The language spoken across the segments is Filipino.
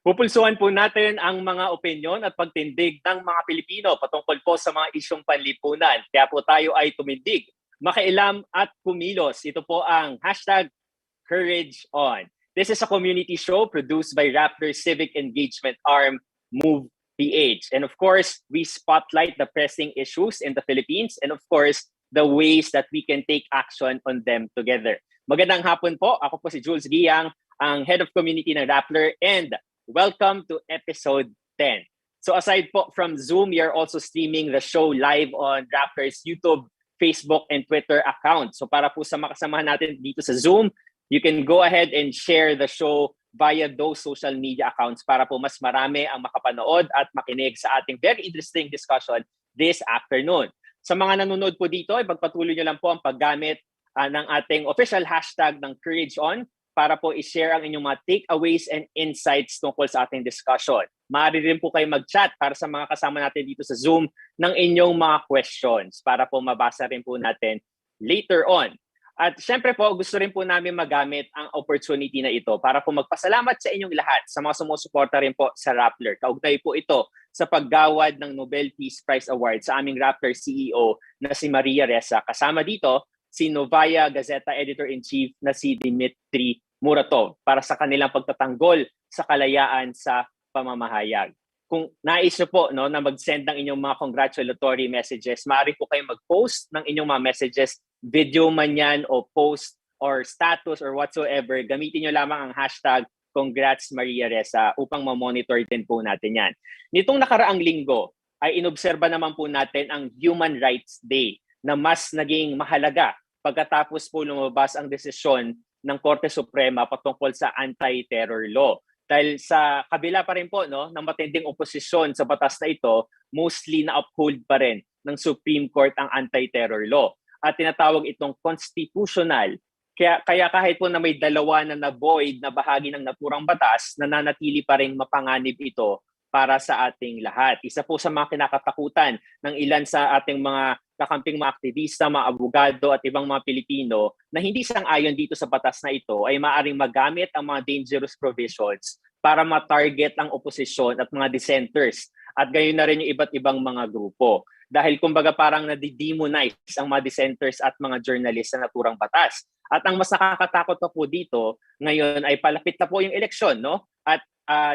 Pupulsuhan po natin ang mga opinyon at pagtindig ng mga Pilipino patungkol po sa mga isyong panlipunan. Kaya po tayo ay tumindig, makailam at kumilos. Ito po ang #CourageOn. This is a community show produced by Rappler Civic Engagement Arm, Move PH. And of course, we spotlight the pressing issues in the Philippines and of course, the ways that we can take action on them together. Magandang hapon po. Ako po si Jules Giang, ang Head of Community ng Rappler, and welcome to episode 10. So aside po from Zoom, we are also streaming the show live on Rappler's YouTube, Facebook, and Twitter accounts. So para po sa makasamahan natin dito sa Zoom, you can go ahead and share the show via those social media accounts para po mas marami ang makapanood at makinig sa ating very interesting discussion this afternoon. Sa mga nanonood po dito, ipagpatuloy nyo lang po ang paggamit ng ating official hashtag ng CourageOn para po i-share ang inyong mga takeaways and insights tungkol sa ating discussion. Maaari rin po kayo mag-chat para sa mga kasama natin dito sa Zoom ng inyong mga questions para po mabasa rin po natin later on. At syempre po, gusto rin po namin magamit ang opportunity na ito para po magpasalamat sa inyong lahat, sa mga sumusuporta rin po sa Rappler. Kaugnay po ito sa paggawad ng Nobel Peace Prize Award sa aming Rappler CEO na si Maria Ressa. Kasama dito si Novaya Gazeta Editor-in-Chief na si Dmitry Muratov para sa kanilang pagtatanggol sa kalayaan sa pamamahayag. Kung nais nyo po na mag-send ng inyong mga congratulatory messages, maaari po kayo mag-post ng inyong mga messages, video man yan o post or status or whatsoever. Gamitin nyo lamang ang hashtag Congrats Maria Ressa upang ma-monitor din po natin yan. Nitong nakaraang linggo ay inobserba naman po natin ang Human Rights Day na mas naging mahalaga pagkatapos po lumabas ang desisyon ng Korte Suprema patungkol sa anti-terror law. Dahil sa kabila pa rin po ng matinding oposisyon sa batas na ito, mostly na-uphold pa rin ng Supreme Court ang anti-terror law. At tinatawag itong constitutional. Kaya kahit po na may dalawa na na-void na bahagi ng naturang batas, nananatili pa rin mapanganib ito para sa ating lahat. Isa po sa mga kinakatakutan ng ilan sa ating mga kakamping mga aktivista, mga abogado at ibang mga Pilipino na hindi sang-ayon dito sa batas na ito ay maaaring magamit ang mga dangerous provisions para ma-target ang oposisyon at mga dissenters at gayon na rin yung iba't ibang mga grupo. Dahil kumbaga parang nadi-demonize ang mga dissenters at mga journalists sa naturang batas. At ang mas nakakatakot pa po dito, ngayon ay palapit na po yung eleksyon, At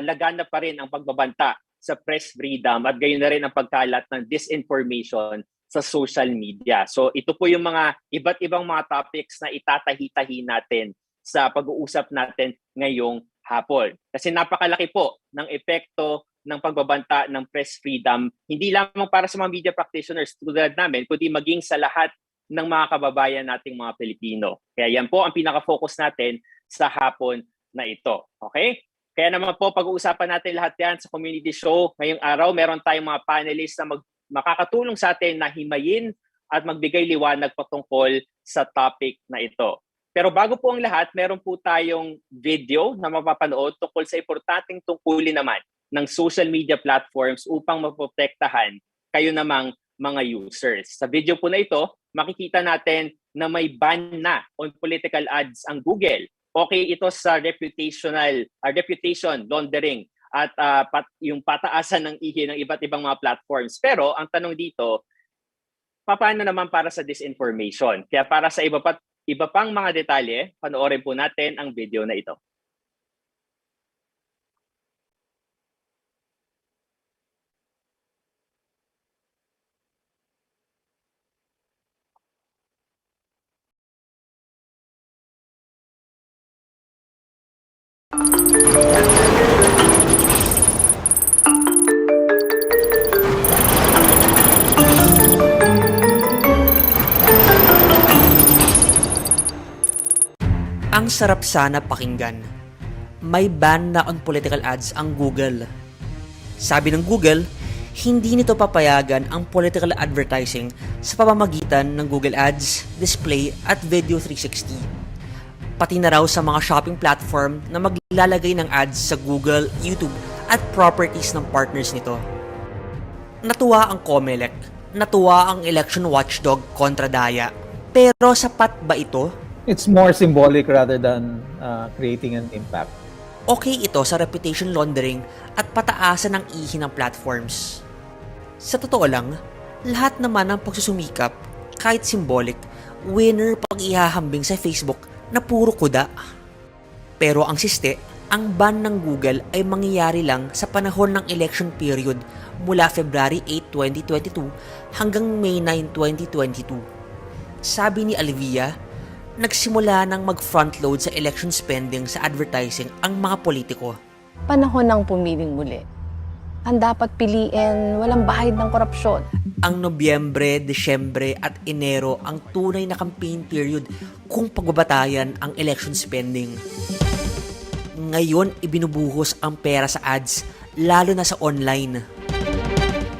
laganap pa rin ang pagbabanta sa press freedom at gayon na rin ang pagkalat ng disinformation sa social media. So ito po yung mga iba't ibang mga topics na itatahi-tahi natin sa pag-uusap natin ngayong hapon. Kasi napakalaki po ng epekto ng pagbabanta ng press freedom, hindi lamang para sa mga media practitioners tulad namin, kundi maging sa lahat ng mga kababayan nating mga Pilipino. Kaya yan po ang pinaka-focus natin sa hapon na ito. Okay? Kaya naman po, pag-uusapan natin lahat yan sa community show. Ngayong araw, meron tayong mga panelists na makakatulong sa atin na himayin at magbigay liwanag patungkol sa topic na ito. Pero bago po ang lahat, meron po tayong video na mapapanood tungkol sa importanteng tungkulin naman ng social media platforms upang maprotektahan kayo namang mga users. Sa video po na ito, makikita natin na may ban na on political ads ang Google. Okay ito sa reputation laundering at yung pataasan ng ihi ng iba't ibang mga platforms. Pero ang tanong dito, paano naman para sa disinformation? Kaya para sa iba pang mga detalye, panoorin po natin ang video na ito. Ang sarap sana pakinggan. May ban na on political ads ang Google. Sabi ng Google, hindi nito papayagan ang political advertising sa pamamagitan ng Google Ads, Display at Video 360. Pati na raw sa mga shopping platform na maglalagay ng ads sa Google, YouTube at properties ng partners nito. Natuwa ang COMELEC, natuwa ang election watchdog kontra Daya. Pero sapat ba ito? It's more symbolic rather than creating an impact. Okay ito sa reputation laundering at pataasan ng ihi ng platforms. Sa totoo lang, lahat naman ng pagsusumikap, kahit symbolic, winner pag ihahambing sa Facebook na puro kuda. Pero ang siste, ang ban ng Google ay mangyayari lang sa panahon ng election period mula February 8, 2022 hanggang May 9, 2022. Sabi ni Alvia, nagsimula ng mag-frontload sa election spending sa advertising ang mga politiko. Panahon ng pumiling muli. Ang dapat piliin, walang bahid ng korupsyon. Ang Nobyembre, Desyembre at Enero ang tunay na campaign period kung pagbabatayan ang election spending. Ngayon, ibinubuhos ang pera sa ads, lalo na sa online.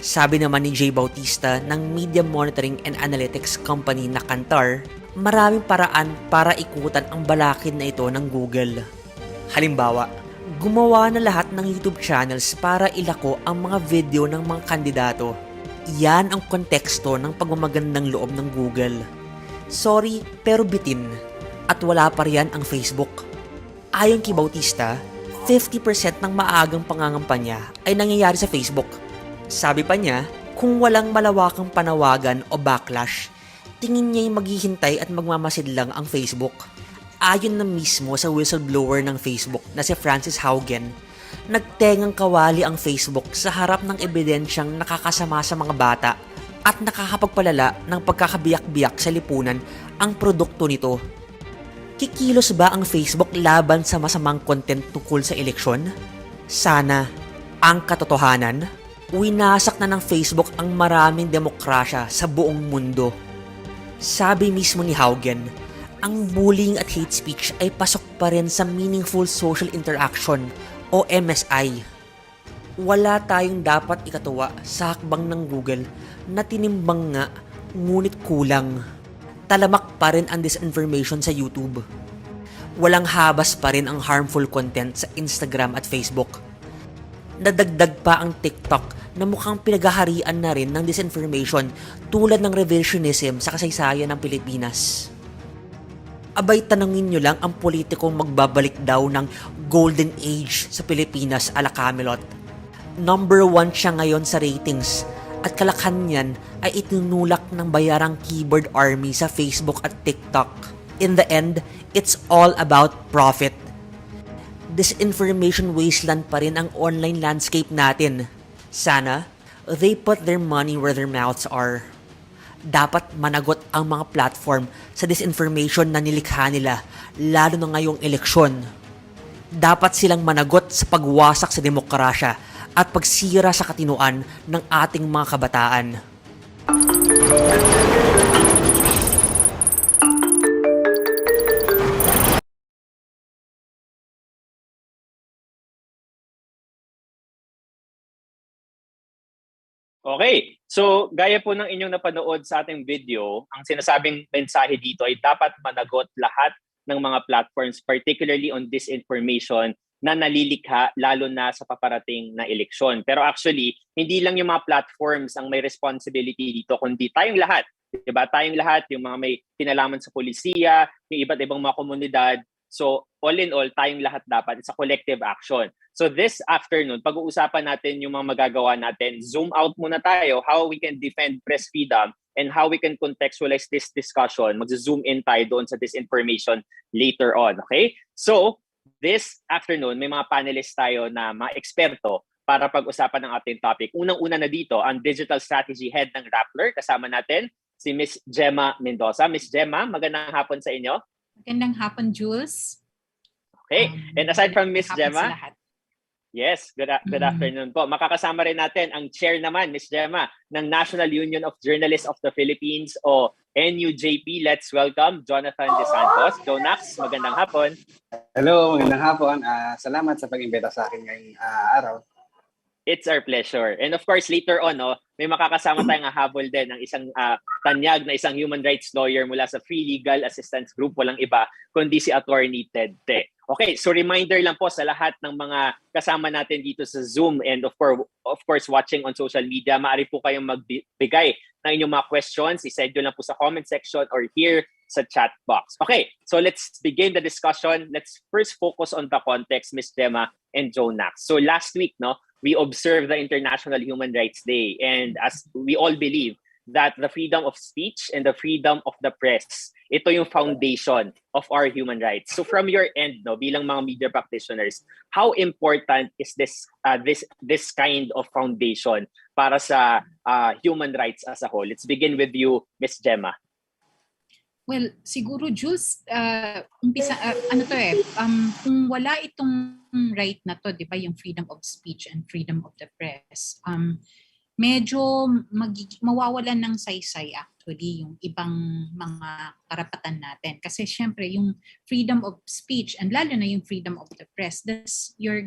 Sabi naman ni Jay Bautista ng media monitoring and analytics company na Kantar, maraming paraan para ikutan ang balakid na ito ng Google. Halimbawa, gumawa na lahat ng YouTube channels para ilako ang mga video ng mga kandidato. Yan ang konteksto ng pagmamagandang loob ng Google. Sorry, pero bitin. At wala pa riyan ang Facebook. Ayon kay Bautista, 50% ng maagang pangangampanya ay nangyayari sa Facebook. Sabi pa niya, kung walang malawakang panawagan o backlash, tingin niya maghihintay at magmamasid lang ang Facebook. Ayon na mismo sa whistleblower ng Facebook na si Francis Haugen, nagtengang kawali ang Facebook sa harap ng ebidensyang nakakasama sa mga bata at nakakapagpalala ng pagkakabiyak-biyak sa lipunan ang produkto nito. Kikilos ba ang Facebook laban sa masamang content tungkol sa eleksyon? Sana. Ang katotohanan, winasak na ng Facebook ang maraming demokrasya sa buong mundo. Sabi mismo ni Haugen, ang bullying at hate speech ay pasok pa rin sa meaningful social interaction o MSI. Wala tayong dapat ikatuwa sa hakbang ng Google na tinimbang nga ngunit kulang. Talamak pa rin ang disinformation sa YouTube. Walang habas pa rin ang harmful content sa Instagram at Facebook. Nadagdag pa ang TikTok na mukhang pinaghaharian na rin ng disinformation tulad ng revisionism sa kasaysayan ng Pilipinas. Abay, tanungin nyo lang ang politikong magbabalik daw ng golden age sa Pilipinas ala Camelot. Number 1 siya ngayon sa ratings at kalakhan niyan ay itinulak ng bayarang keyboard army sa Facebook at TikTok. In the end, it's all about profit. Disinformation wasteland pa rin ang online landscape natin. Sana, they put their money where their mouths are. Dapat managot ang mga platform sa disinformation na nilikha nila, lalo na ngayong eleksyon. Dapat silang managot sa pagwasak sa demokrasya at pagsira sa katinuan ng ating mga kabataan. Okay, so gaya po ng inyong napanood sa ating video, ang sinasabing mensahe dito ay dapat managot lahat ng mga platforms, particularly on disinformation na nalilikha lalo na sa paparating na eleksyon. Pero actually, hindi lang yung mga platforms ang may responsibility dito, kundi tayong lahat. Diba? Tayong lahat, yung mga may kinalaman sa polisiya, yung iba't ibang mga komunidad. So all in all, tayong lahat dapat. It's a collective action. So this afternoon, pag-uusapan natin yung mga magagawa natin. Zoom out muna tayo, how we can defend press freedom and how we can contextualize this discussion. Mag-zoom in tayo doon sa disinformation later on. Okay? So this afternoon, may mga panelists tayo na mga eksperto para pag-usapan ng ating topic. Unang-una na dito, ang Digital Strategy Head ng Rappler. Kasama natin si Miss Gemma Mendoza. Miss Gemma, magandang hapon sa inyo. Magandang hapon, Jules. Okay. And aside from Miss Gemma, yes, good afternoon po. Makakasama rin natin ang chair naman, Miss Gemma, ng National Union of Journalists of the Philippines o NUJP. Let's welcome Jonathan De Santos. Jonax, magandang hapon. Hello, magandang hapon. Salamat sa pag-imbita sa akin ngayong araw. It's our pleasure. And of course, later on, may makakasama tayong habol din ng isang tanyag na isang human rights lawyer mula sa Free Legal Assistance Group. Walang iba, kundi si Attorney Ted Te. Okay, so reminder lang po sa lahat ng mga kasama natin dito sa Zoom and of course watching on social media, maaari po kayong magbigay ng inyong mga questions. I-send nyo lang po sa comment section or here sa chat box. Okay, so let's begin the discussion. Let's first focus on the context, Miss Gemma and Joe Nax. So last week, no, we observed the International Human Rights Day, and as we all believe that the freedom of speech and the freedom of the press, ito yung foundation of our human rights. So from your end, no, bilang mga media practitioners, how important is this kind of foundation para sa human rights as a whole? Let's begin with you, Miss Gemma. Well, siguro Jules, kung wala itong right na to, 'di ba, yung freedom of speech and freedom of the press, medyo mawawalan ng saysay actually yung ibang mga karapatan natin. Kasi syempre yung freedom of speech and lalo na yung freedom of the press, that's your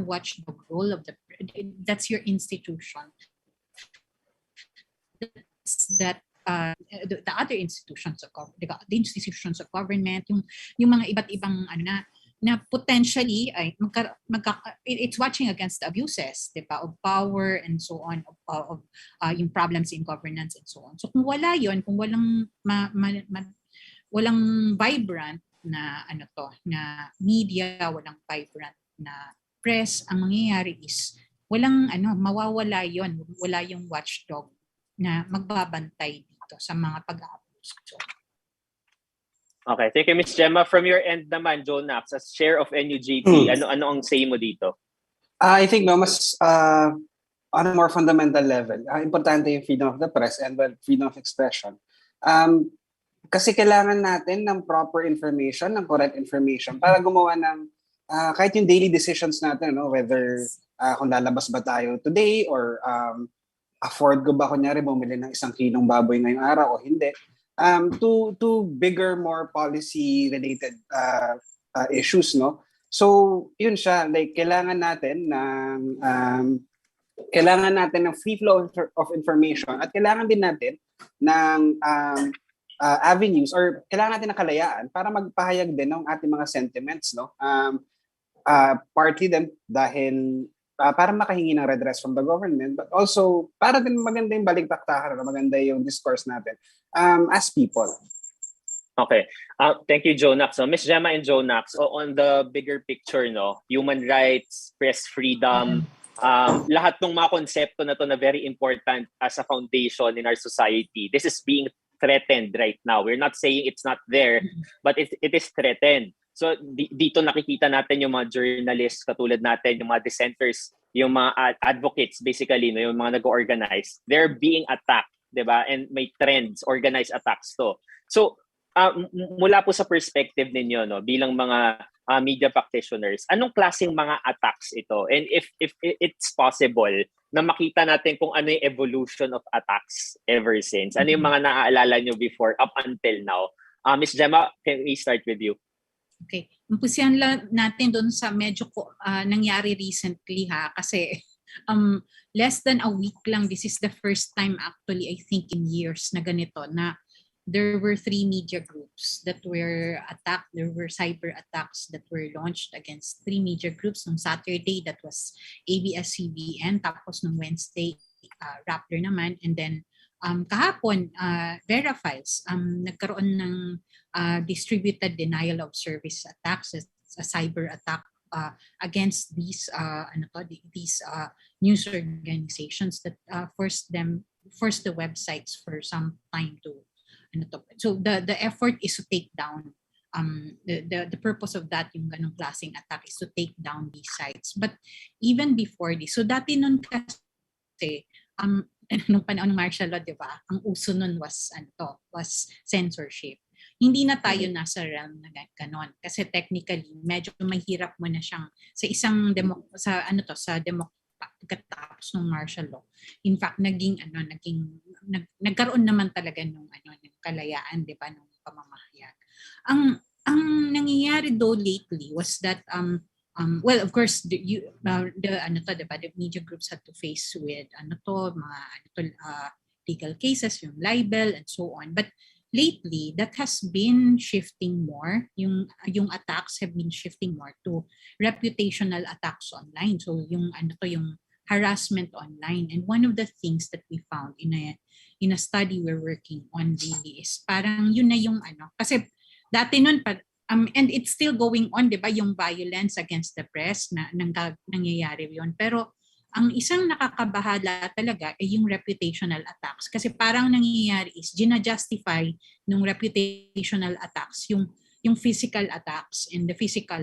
watchdog role that's your institution. The other institutions of the institutions of government, yung mga iba't ibang na potentially ay it's watching against the abuses, diba, of power and so on, of yung problems in governance and so on. So kung wala yon, kung walang walang vibrant na na media, walang vibrant na press, ang mangyayari is walang mawawala yon, wala yung watchdog na magbabantay dito sa mga pag-aabuso. Okay, thank you, Ms. Gemma. From your end naman, Joe Nax, as chair of NUJP, ano ang say mo dito? I think mas on a more fundamental level, importante yung freedom of the press and freedom of expression. Kasi kailangan natin ng proper information, ng correct information para gumawa ng kahit yung daily decisions natin, whether kung lalabas ba tayo today or afford ko ba kunyari bumili ng 1 kilong baboy ngayong araw o hindi. To bigger, more policy-related issues, no? So, yun siya. Like, kailangan natin ng free flow of information at kailangan din natin ng avenues or kailangan natin ng kalayaan para magpahayag din ng ating mga sentiments, no? Partly din dahil para makahingi ng redress from the government, but also para din maganda yung baliktaktakan, maganda yung discourse natin as people. Okay. Thank you, Joe Nax. So, Ms. Gemma and Joe Nax, on the bigger picture, no, human rights, press freedom, lahat ng mga konsepto na to na very important as a foundation in our society, this is being threatened right now. We're not saying it's not there, but it is threatened. So dito nakikita natin yung mga journalists katulad natin, yung mga dissenters, yung mga advocates basically, no, yung mga nag-organize, they're being attacked, 'di ba? And may trends, organized attacks to. So mula po sa perspective ninyo, no, bilang mga media practitioners, anong klaseng mga attacks ito? And if it's possible na makita natin kung ano yung evolution of attacks ever since. Ano yung mga naaalala nyo before up until now? Ms. Gemma, can we start with you? Okay. Umpusihan lang natin doon sa medyo nangyari recently kasi less than a week lang, this is the first time actually I think in years na ganito na there were 3 media groups that were attacked. There were cyber attacks that were launched against 3 media groups. On Saturday, that was ABS-CBN. Tapos nung Wednesday, Rappler naman. And then kahapon, Verifiles, nagkaroon ng distributed denial of service attacks, a cyber attack against these news organizations that forced the websites for some time to. So the effort is to take down the purpose of that, yung ganong klaseng attack, is to take down these sites. But even before this, so dati nun kasi nung panahon ng martial law, di ba? Ang uso nun was censorship. Hindi na tayo nasa realm na ganon kasi technically medyo mahirap mo na siyang sa isang pagkatapos ng martial law. In fact, nagkaroon naman talaga ng kalayaan, 'di ba, ng pamamahayag. Ang nangyayari though lately was that well, of course, the media groups had to face with legal cases, yung libel and so on. But lately, that has been shifting more. Yung attacks have been shifting more to reputational attacks online. So yung harassment online. And one of the things that we found in in a study we're working on really is parang yun na yung kasi dati nun and it's still going on, 'di ba, yung violence against the press na nangyayari yun. Pero ang isang nakakabahala talaga ay yung reputational attacks kasi parang nangyayari is gina-justify nung reputational attacks yung physical attacks and the physical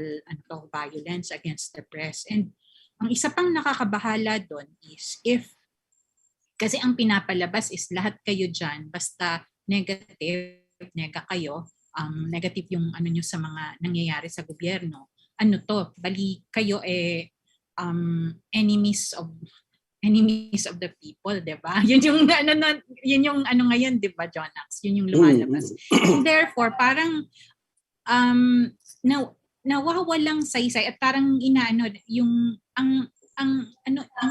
violence against the press. And ang isa pang nakakabahala doon is kasi ang pinapalabas is lahat kayo dyan, basta negative, nega kayo, negative yung nyo sa mga nangyayari sa gobyerno. Bali kayo enemies of the people, 'di ba? Yun yung ngayon, 'di ba, Jonax? Yun yung lumalabas. And therefore, parang nawawalang saysay at parang yung ang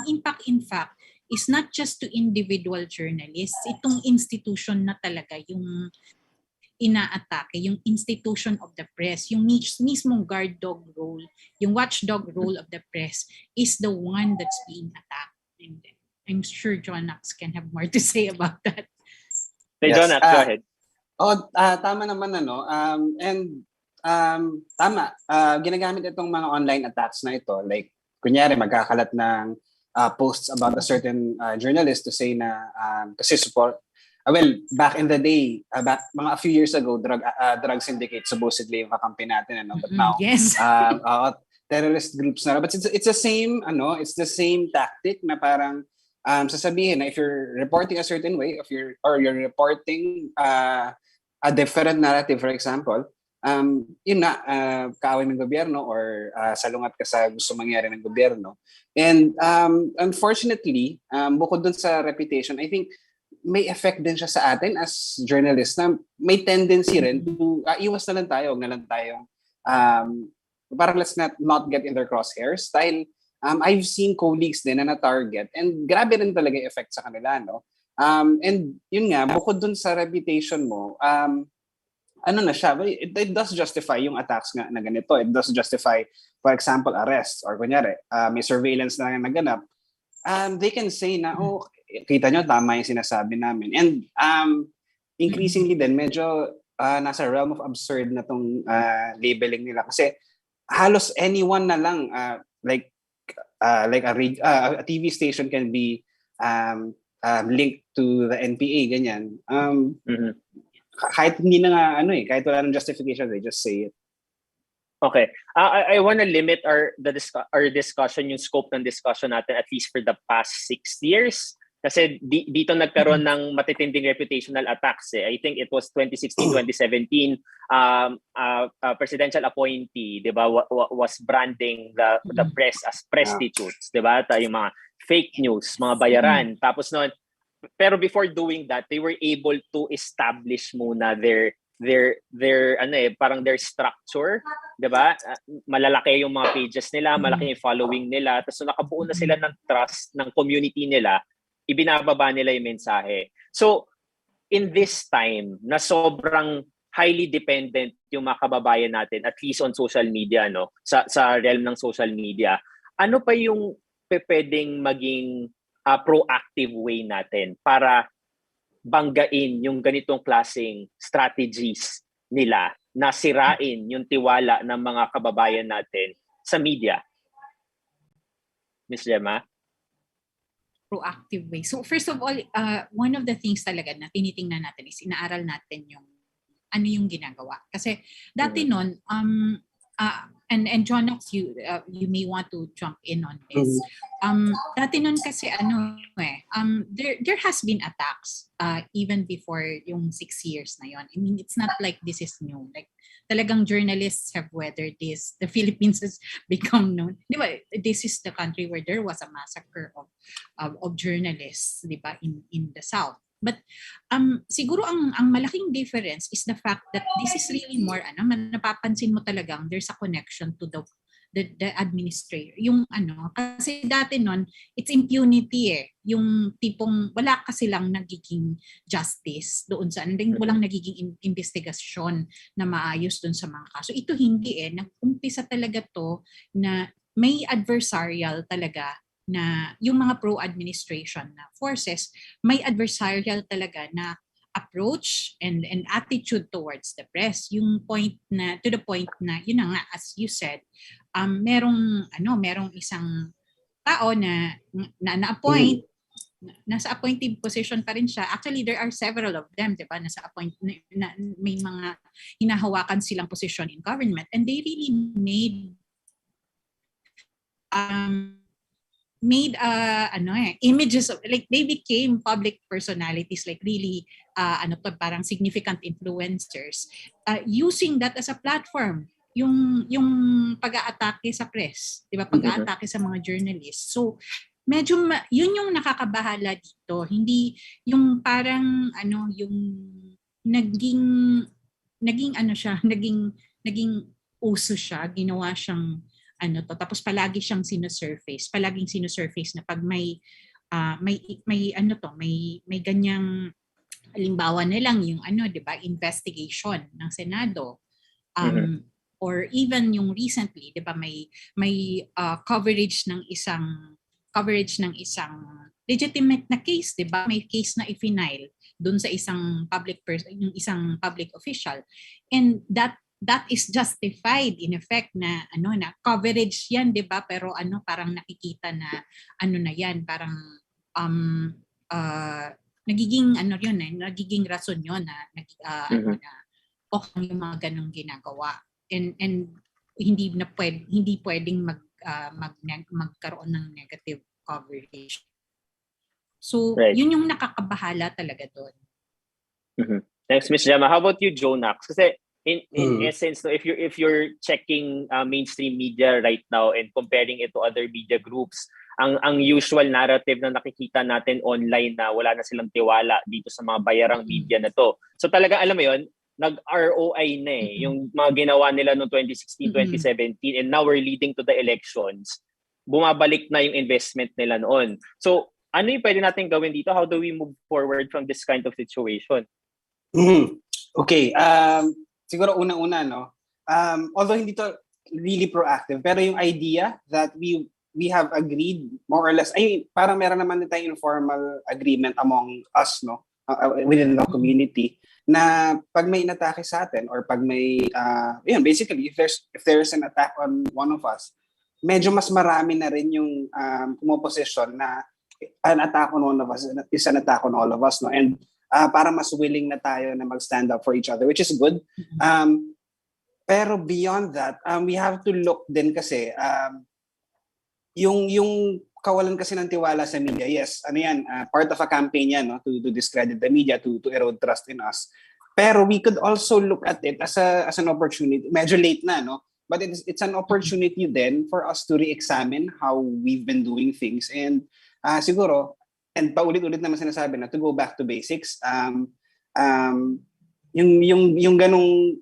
impact in fact is not just to individual journalists, itong institution na talaga yung inaatake, yung institution of the press, yung mismong guard dog role, yung watchdog role of the press is the one that's being attacked. And I'm sure Jonax can have more to say about that. Hey, Yes, Jonax, go ahead. Tama naman tama. Ginagamit itong mga online attacks na ito. Like, kunyari, magkakalat ng posts about a certain journalist to say na kasi support. Back in the day, mga a few years ago, drug syndicate supposedly yung kakampi natin, but now yes. Terrorist groups na. But it's the same, it's the same tactic na parang sasabihin na if you're reporting a certain way, you're reporting a different narrative, for example, yun na, kaaway ng gobyerno or salungat ka sa gusto mangyari ng gobyerno. And unfortunately, bukod dun sa reputation, I think may effect din siya sa atin as journalists na may tendency rin to iwas na lang tayo, huwag na lang tayong parang let's not get in their crosshairs dahil I've seen colleagues din na na-target and grabe rin talaga yung effect sa kanila, no? And yun nga, bukod dun sa reputation mo, na siya, it does justify yung attacks nga na ganito. It does justify, for example, arrests or kunyari, may surveillance na naganap. They can say na, kita nyo, tama yung sinasabi namin. And increasingly din, medyo nasa realm of absurd na tong labeling nila. Kasi halos anyone na lang, like a TV station can be linked to the NPA, ganyan. Kahit hindi na nga, kahit wala ng justification, they just say it. Okay. I want to limit our discussion, yung scope ng discussion natin at least for the past 6 years. Kasi dito nagkaroon ng matitinding reputational attacks. I think it was 2016, 2017, presidential appointee, 'di ba, was branding the press as prostitutes, 'di ba? Yung mga fake news, mga bayaran. Tapos noon, pero before doing that, they were able to establish muna their parang their structure, 'di ba? Malalaki yung mga pages nila, malaki yung following nila, tapos nakabuo na sila ng trust ng community nila, ibinababa nila yung mensahe. So, in this time na sobrang highly dependent yung mga kababayan natin, at least on social media, no, sa realm ng social media, ano pa yung pwedeng maging proactive way natin para banggain yung ganitong klaseng strategies nila na sirain yung tiwala ng mga kababayan natin sa media? Ms. Gemma? Proactive way. So first of all, one of the things talaga na tinitingnan natin is inaaral natin yung ano yung ginagawa. Kasi dati noon, and Jonax, you may want to jump in on this. Dati noon kasi there has been attacks even before yung 6 years na yon. I mean, it's not like this is new. Like talagang journalists have weathered this. The Philippines has become known. Di ba? This is the country where there was a massacre of journalists, di ba, in the South. But siguro ang malaking difference is the fact that this is really more napapansin mo talagang there's a connection to the administrator. Yung kasi dati noon it's impunity yung tipong wala kasi lang nagiging justice doon sa walang nagiging investigasyon na maayos doon sa mga kaso. Ito hindi nag-umpisa talaga to na may adversarial talaga na yung mga pro-administration na forces may adversarial talaga na approach and attitude towards the press. Yung point na, to the point na, yun na nga, as you said, merong isang tao na-appoint, nasa appointed position pa rin siya. Actually, there are several of them, di ba? May mga hinahawakan silang position in government, and they really made images of, like, they became public personalities, like really parang significant influencers, using that as a platform, yung pag-aatake sa press, 'di ba? Pag-aatake sa mga journalists. So medyo yun yung nakakabahala dito, hindi yung parang yung naging uso siya, ginawa siyang tapos palaging sinusurface na pag may ganyang, halimbawa na lang yung 'di ba, investigation ng Senado, or even yung recently, 'di ba, may coverage ng isang legitimate na case, 'di ba? May case na i-file doon sa isang isang public official, and that is justified in effect na na coverage yan, 'di ba? Pero parang nakikita na na yan, parang nagiging nagiging rason yun na na okay yung mga ganung ginagawa, and hindi pwedeng magkaroon ng negative coverage. So Right. Yun yung nakakabahala talaga doon. Thanks, Ms. Gemma. How about you, Jonax? Kasi in essence, no, if you're checking mainstream media right now and comparing it to other media groups, ang usual narrative na nakikita natin online na wala na silang tiwala dito sa mga bayarang media na to. So talaga, alam mo yon, nag-ROI na yung mga ginawa nila noong 2016, 2017, and now we're leading to the elections. Bumabalik na yung investment nila noon. So ano yung pwede natin gawin dito? How do we move forward from this kind of situation? Okay. Siguro unang-una, no? Although hindi to really proactive, pero yung idea that we have agreed more or less, parang meron naman din tayong informal agreement among us, no? Within the community, na pag may inatake sa atin or pag may basically if there's an attack on one of us, medyo mas marami na rin yung position na an attack on one of us is an attack on all of us, no? And para mas willing na tayo na mag-stand up for each other, which is good. Pero beyond that, we have to look din kasi yung kawalan kasi ng tiwala sa media. Yes, part of a campaign yan, no, to discredit the media, to erode trust in us. Pero we could also look at it as an opportunity. Medyo late na, no? But it's an opportunity then for us to re-examine how we've been doing things, and siguro, and paulit-ulit naman sinasabi na to go back to basics. Yung ganung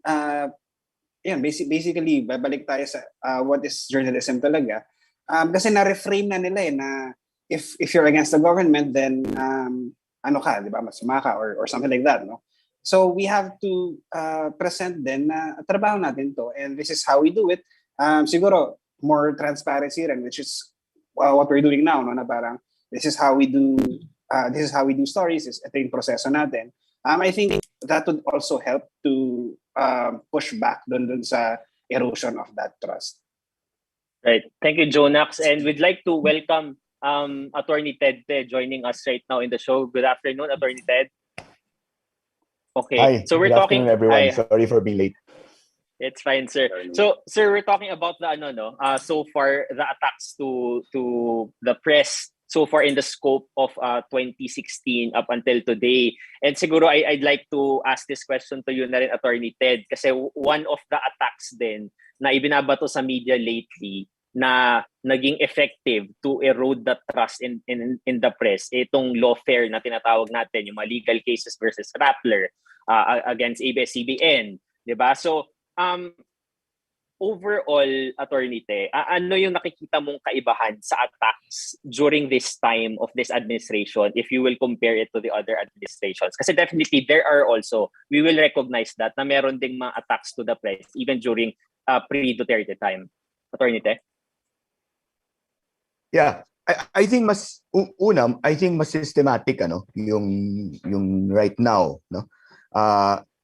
basically babalik tayo sa what is journalism talaga. Kasi na-reframe na nila na if you're against the government, then ka, di ba, masama ka or something like that, no? So we have to present then na trabaho natin to, and this is how we do it. Siguro more transparency rin, which is what we're doing now, no, na parang this is how we do stories, ito yung proseso natin. I think that would also help to push back dun sa erosion of that trust. Right. Thank you, Jonax. And we'd like to welcome Attorney Ted joining us right now in the show. Good afternoon, Attorney Ted. Okay. Hi, So we're good talking, afternoon, everyone. Hi. Sorry for being late. It's fine, sir. So, sir, we're talking about the so far the attacks to the press so far in the scope of 2016 up until today. And siguro I'd like to ask this question to you na rin, Attorney Ted, kasi one of the attacks din na ibinabato sa media lately na naging effective to erode the trust in the press, itong lawfare na tinatawag natin, yung mga legal cases versus Rappler against ABS-CBN, 'di ba? So overall, Attorney Te, ano yung nakikita mong kaibahan sa attacks during this time of this administration if you will compare it to the other administrations? Kasi definitely there are also, we will recognize that na meron ding mga attacks to the press even during pre-Duterte time. Attorney Te? Yeah. I think I think mas systematic yung right now, no.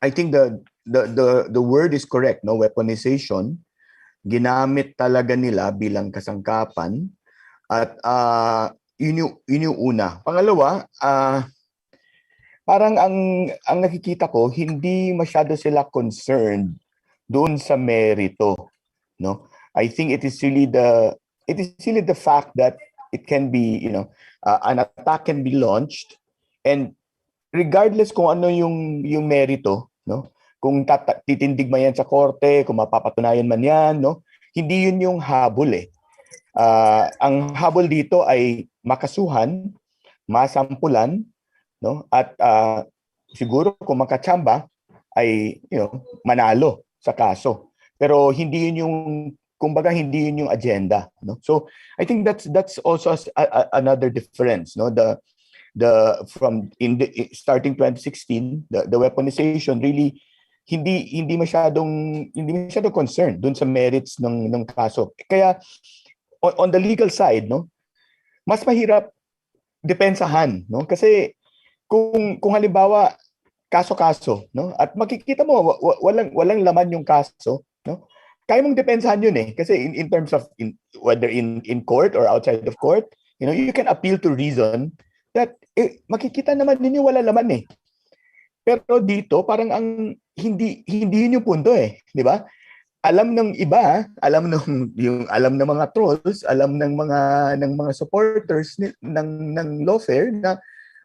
I think the word is correct, no, weaponization. Ginamit talaga nila bilang kasangkapan at yun yung una. Pangalawa, parang ang nakikita ko hindi masyado sila concerned doon sa merito, no. I think it is really the fact that it can be, an attack can be launched, and regardless kung ano yung merito, no, kung titindig man yan sa korte, kung mapapatunayan man yan, no, hindi yun yung habol eh. Ang habol dito ay makasuhan, masampulan, no, at siguro kung makachamba ay manalo sa kaso. Pero hindi yun yung, kumbaga hindi yun yung agenda, no. So I think that's also another difference, no. Starting 2016, the weaponization really hindi masyadong concerned dun sa merits ng kaso. Kaya on the legal side, no, mas mahirap depensahan, no, kasi kung halimbawa kaso-kaso, no, at makikita mo walang laman yung kaso, no, kaya mong depensahan yun eh, kasi in terms of whether in court or outside of court, you can appeal to reason that makikita naman ninyo wala laman eh. Pero dito parang ang hindi yun yung punto eh, di ba? Alam ng iba, alam ng mga trolls, alam ng mga supporters ng lawfare na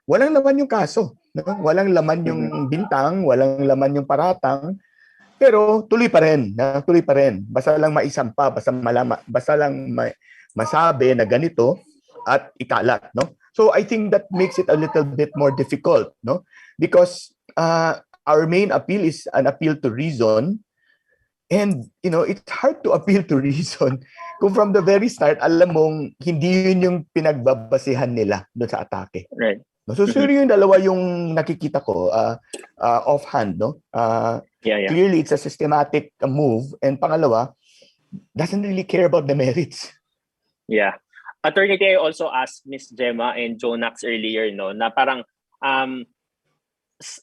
walang laman yung kaso, no? Walang laman yung bintang, walang laman yung paratang, pero tuloy pa rin. Basta lang maisampa, basta lang masabi na ganito at ikalat, no? So I think that makes it a little bit more difficult, no? Because our main appeal is an appeal to reason, and it's hard to appeal to reason kung from the very start alam mong hindi yun yung pinagbabasihan nila doon sa atake. Right. So yung dalawa yung nakikita ko offhand, no. Yeah. Clearly it's a systematic move, and pangalawa, doesn't really care about the merits. Yeah. Attorney Teo also asked Miss Gemma and Jonax earlier, no, na parang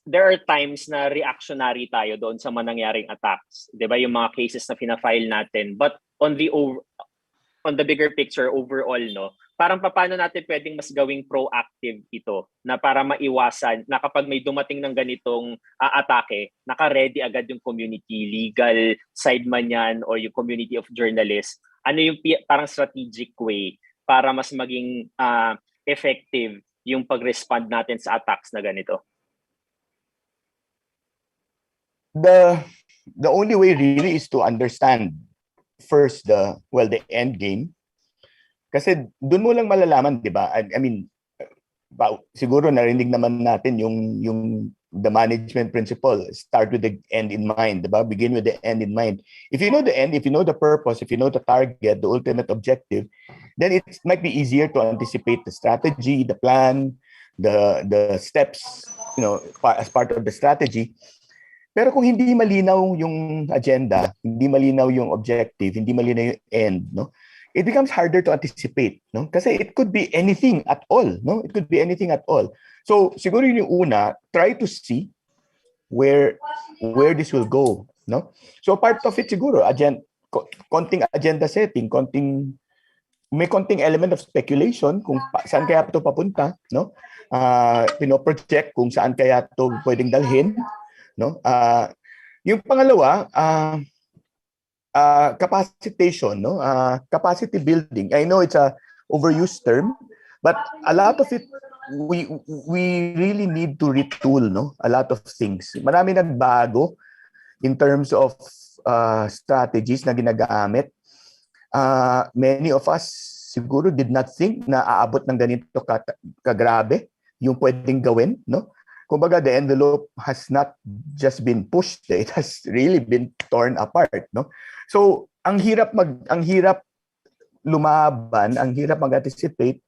there are times na reactionary tayo doon sa mga nangyaring attacks, 'di ba? Yung mga cases na fina-file natin, but on the bigger picture overall, no, parang paano natin pwedeng mas gawing proactive ito na para maiwasan na kapag may dumating ng ganitong atake, naka-ready agad yung community, legal side man yan or yung community of journalists. Ano yung parang strategic way para mas maging effective yung pag-respond natin sa attacks na ganito? The only way really is to understand first the end game. Kasi doon mo lang malalaman, 'di ba? I mean, siguro narinig naman natin yung the management principle, start with the end in mind, 'di ba? Begin with the end in mind. If you know the end, if you know the purpose, if you know the target, the ultimate objective, then it might be easier to anticipate the strategy, the plan, the steps, as part of the strategy. Pero kung hindi malinaw yung agenda, hindi malinaw yung objective, hindi malinaw yung end, no, it becomes harder to anticipate, no? Kasi it could be anything at all, no? It could be anything at all. So siguro yung una, try to see where this will go, no? So part of it siguro, konting agenda setting, may konting element of speculation kung saan kaya ito papunta, no? Pino-project kung saan kaya ito pwedeng dalhin, no? Yung pangalawa, capacitation, no? Capacity building. I know it's a overused term, but a lot of it we really need to retool, no? A lot of things. Marami nagbago in terms of strategies na ginagamit. Many of us siguro did not think na aabot ng ganito kagrabe yung pwedeng gawin, no? Kumbaga, the envelope has not just been pushed, it has really been torn apart, no? So, ang hirap lumaban, ang hirap mag-anticipate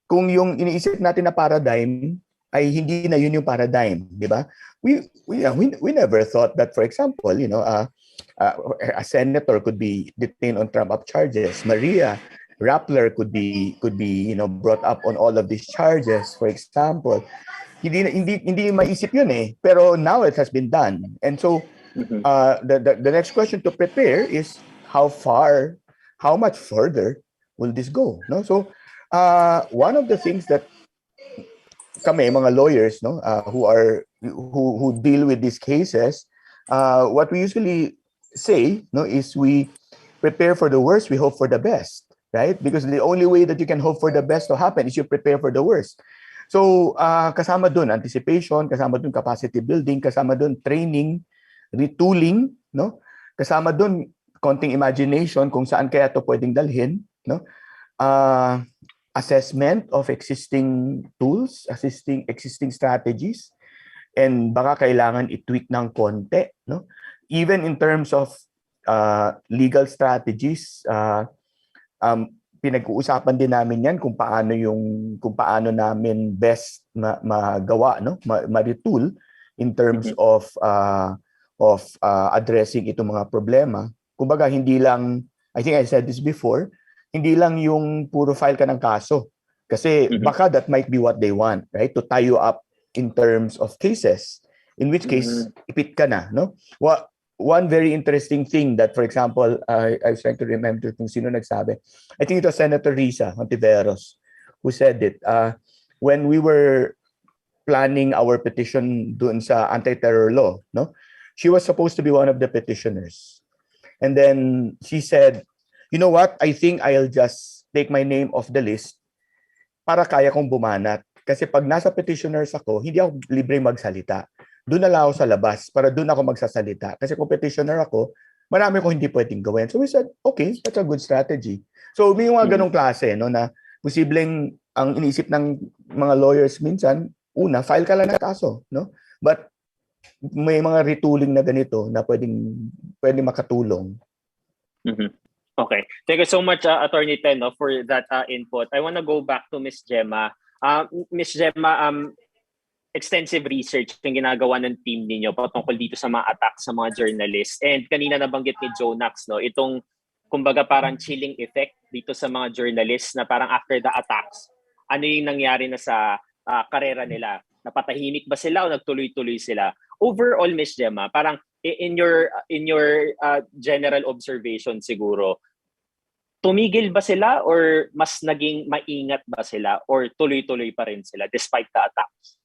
kung yung iniisip natin na paradigm ay hindi na yun yung paradigm, di ba? We never thought that, for example, a senator could be detained on Trump-up charges. Maria Rappler could be brought up on all of these charges, for example. Hindi maisip yun eh, pero now it has been done. And so Mhm. the next question to prepare is how much further will this go, no? So one of the things that kami mga lawyers, no, who deal with these cases, what we usually say, no, is we prepare for the worst, we hope for the best, right? Because the only way that you can hope for the best to happen is you prepare for the worst. So kasama dun anticipation, kasama dun capacity building, kasama dun training, retooling, no? Kasama dun konting imagination kung saan kaya to pwedeng dalhin, no? Assessment of existing tools, existing strategies, and baka kailangan i-tweak ng konti, no? Even in terms of legal strategies, pinag-uusapan din namin yan kung paano namin best magawa, no, ma-retool in terms of addressing itong mga problema. Kumbaga hindi lang, I think I said this before, hindi lang yung puro file ka ng kaso, kasi baka that might be what they want, right, to tie you up in terms of cases, in which case ipit ka na, no? One very interesting thing that, for example, I was trying to remember kung sino nagsabi. I think it was Senator Risa Hontiveros who said it. When we were planning our petition doon sa anti-terror law, no, she was supposed to be one of the petitioners. And then she said, you know what, I think I'll just take my name off the list para kaya kong bumanat. Kasi pag nasa petitioners ako, hindi ako libre magsalita. Doon na lang ako sa labas para doon ako magsasalita. Kasi kung petitioner ako, marami ko hindi pwedeng gawin. So we said, okay, that's a good strategy. So may mga ganong klase, no, na posibleng ang iniisip ng mga lawyers minsan, una, file ka lang ng kaso, no? But may mga retooling na ganito na pwedeng makatulong. Okay. Thank you so much, Attorney Ten, no, for that input. I want to go back to Ms. Gemma. Ms. Gemma, extensive research yung ginagawa ng team ninyo patungkol dito sa mga attacks sa mga journalists. And kanina nabanggit ni Jonax, no, itong kumbaga parang chilling effect dito sa mga journalists na parang after the attacks, ano yung nangyari na sa karera nila? Napatahimik ba sila o nagtuloy-tuloy sila? Overall, Ms. Gemma, parang in your general observation siguro, tumigil ba sila or mas naging maingat ba sila or tuloy-tuloy pa rin sila despite the attacks?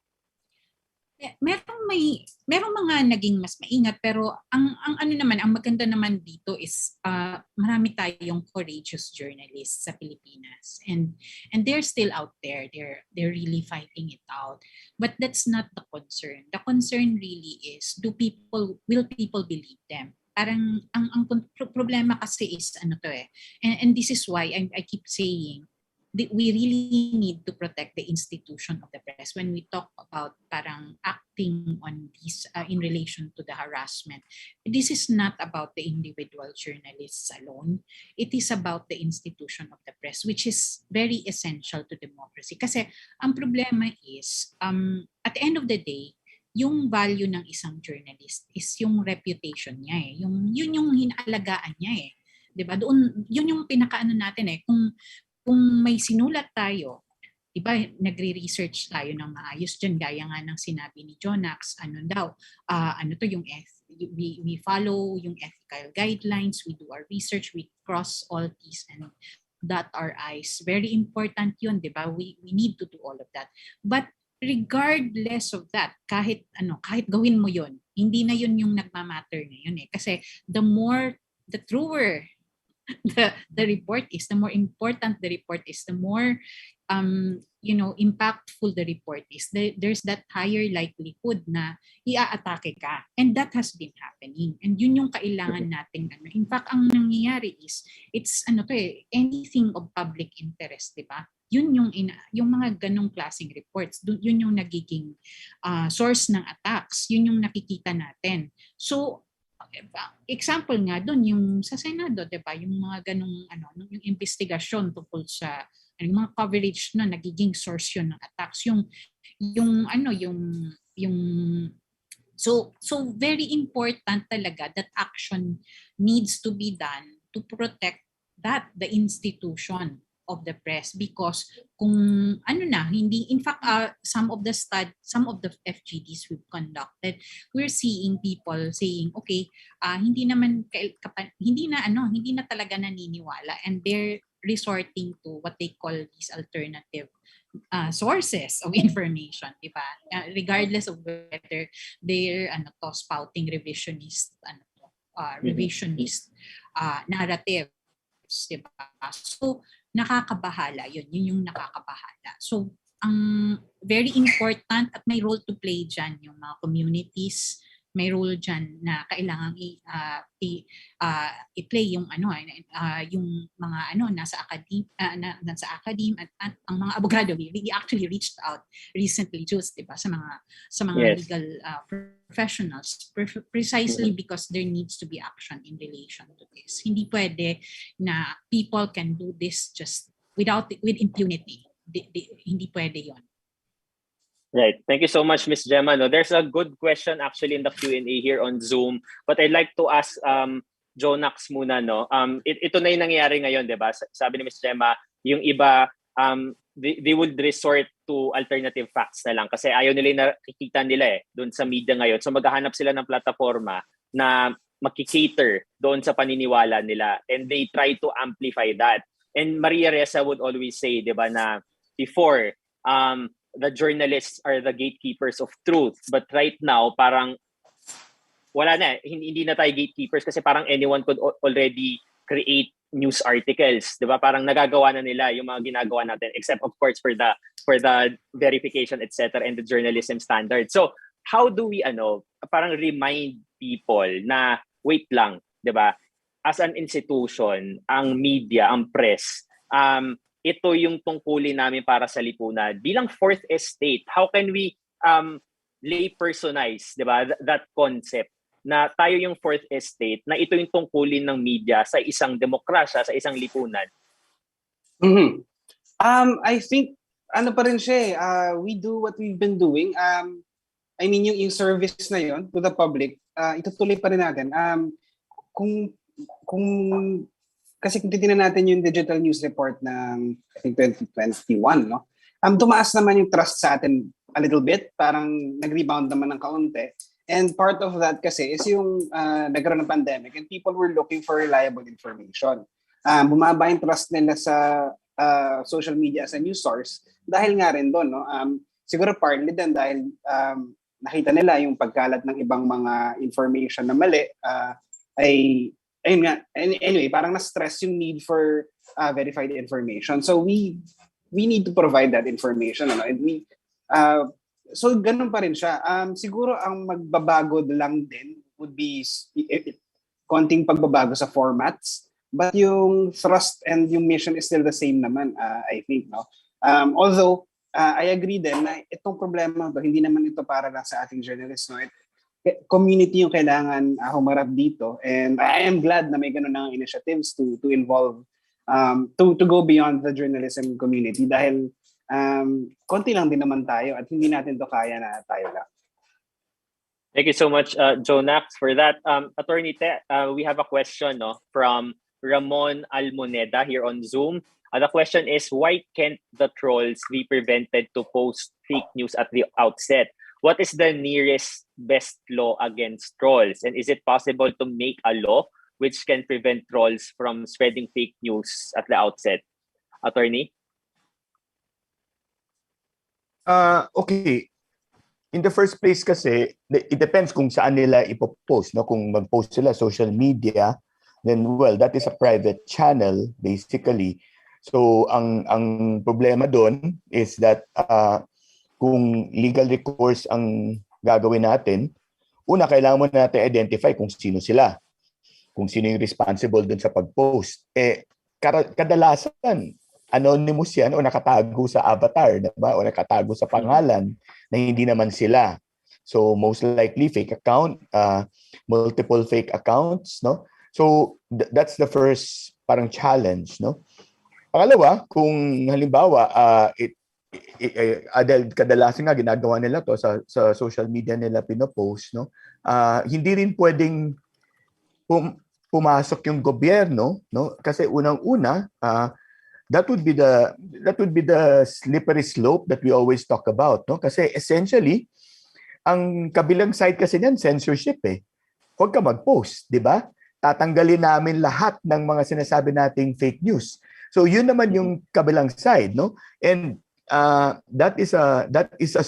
Merong mga naging mas maingat, pero ang ano naman, ang maganda naman dito is marami tayong courageous journalists sa Pilipinas, and they're still out there. They're really fighting it out. But that's not the concern. The concern really is, will people believe them? Parang ang problema kasi is ano to eh. And this is why I keep saying we really need to protect the institution of the press when we talk about parang acting on this in relation to the harassment. This is not about the individual journalists alone. It is about the institution of the press, which is very essential to democracy. Kasi ang problema is, at the end of the day, yung value ng isang journalist is yung reputation niya eh. Yun yung hinaalagaan niya eh. 'Di ba? Doon, yun yung pinakaano natin eh. Kung may sinulat tayo, diba, nagre-research tayo ng maayos dyan, gaya nga ng sinabi ni Jonax, ano daw, ano to yung we follow yung ethical guidelines, we do our research, we cross all T's and dot our I's. Very important yun, diba? We need to do all of that. But regardless of that, kahit gawin mo yun, hindi na yun yung nagmamatter ngayon eh. Kasi the truer the report is, the more important the report is, the more impactful the report is, there's that higher likelihood na iaatake ka. And that has been happening. And yun yung kailangan nating In fact, ang nangyayari is, it's anything of public interest, di ba? Yun yung mga ganong klaseng reports, yun yung nagiging source ng attacks, yun yung nakikita natin. So, example nga doon yung sa Senado, 'di ba? Yung mga ganung yung investigasyon tungkol sa yung mga coverage na nagiging source yun ng attacks, so very important talaga that action needs to be done to protect the institution of the press, because kung ano na, hindi, in fact, some of the FGDs we've conducted, we're seeing people saying, okay, hindi na talaga naniniwala, and they're resorting to what they call these alternative sources of information, di ba? Regardless of whether they're spouting revisionist narratives, di ba? So nakakabahala yun yung nakakabahala. So ang very important, at may role to play dyan yung mga communities, may role dyan na kailangan i-play yung yung mga nasa academe at ang mga abogado. We actually reached out recently just, diba, sa mga Yes. legal professionals, precisely because there needs to be action in relation to this. Hindi pwede na people can do this just with impunity. Hindi pwede yon. Right. Thank you so much, Miss Gemma. No, there's a good question actually in the Q&A here on Zoom, but I'd like to ask Jonax muna, no. Ito na yung nangyayari ngayon, 'di ba? Sabi ni Miss Gemma, yung iba they would resort to alternative facts na lang kasi ayaw nila yung nakikita nila doon sa media ngayon. So maghahanap sila ng plataforma na makikater doon sa paniniwala nila, and they try to amplify that. And Maria Ressa would always say, 'di ba, na before the journalists are the gatekeepers of truth, but right now parang wala na, hindi na tayo gatekeepers kasi parang anyone could already create news articles, 'di ba? Parang nagagawa na nila yung mga ginagawa natin, except of course for the verification, etc., and the journalism standard. So how do we parang remind people na wait lang, 'di ba? As an institution, ang media, ang press, ito yung tungkulin namin para sa lipunan. Bilang fourth estate, how can we lay personalize, 'di ba, that concept na tayo yung fourth estate, na ito yung tungkulin ng media sa isang demokrasya, sa isang lipunan? Mm-hmm. I think pa rin siya we do what we've been doing. I mean yung service na yon to the public, itutuloy pa rin natin. Kung kasi kung titingnan natin yung digital news report ng I think 2021, no? Tumaas naman yung trust sa atin a little bit, parang nag-rebound naman ng kaunti. And part of that kasi is yung nagkaroon ng pandemic and people were looking for reliable information. Bumaba yung trust nila sa social media as a news source dahil nga rin doon, no? Siguro partly din dahil nakita nila yung pagkalat ng ibang mga information na mali, ayun nga. Anyway, parang na-stress yung need for verified information. So we need to provide that information, ano? And so ganun pa rin siya. Siguro ang magbabago lang din would be konting pagbabago sa formats, but yung thrust and yung mission is still the same naman, I think, no? Although I agree din na itong problema to, hindi naman ito para lang sa ating journalists, no? Community yung kailangan humarap dito, and I am glad na may ganun ng initiatives to involve to go beyond the journalism community dahil konti lang din naman tayo at hindi natin to kaya na tayo lang. Thank you so much, Jonax, for that. Attorney Te, we have a question, no, from Ramon Almoneda here on Zoom. The question is, why can't the trolls be prevented to post fake news at the outset? What is the nearest best law against trolls? And is it possible to make a law which can prevent trolls from spreading fake news at the outset? Attorney? Okay. In the first place kasi, it depends kung saan nila ipopost, no? Kung mag-post sila social media, then well, that is a private channel basically. So ang problema doon is that kung legal recourse ang gagawin natin, una kailangan mo natin identify kung sino sila. Kung sino yung responsible dun sa pag-post. Kadalasan anonymous yan o nakatago sa avatar, diba? O nakatago sa pangalan na hindi naman sila. So most likely fake account, multiple fake accounts, no? So that's the first parang challenge, no? Pangalawa, kung halimbawa dahil kadalasan nga ginagawa nila to sa social media nila pinopost, no? Hindi rin pwedeng pumasok yung gobyerno, no? Kasi unang-una that would be the slippery slope that we always talk about, no? Kasi essentially, ang kabilang side kasi niyan censorship eh. Huwag ka mag-post, di ba? Tatanggalin namin lahat ng mga sinasabi nating fake news. So yun naman yung kabilang side, no? And that is a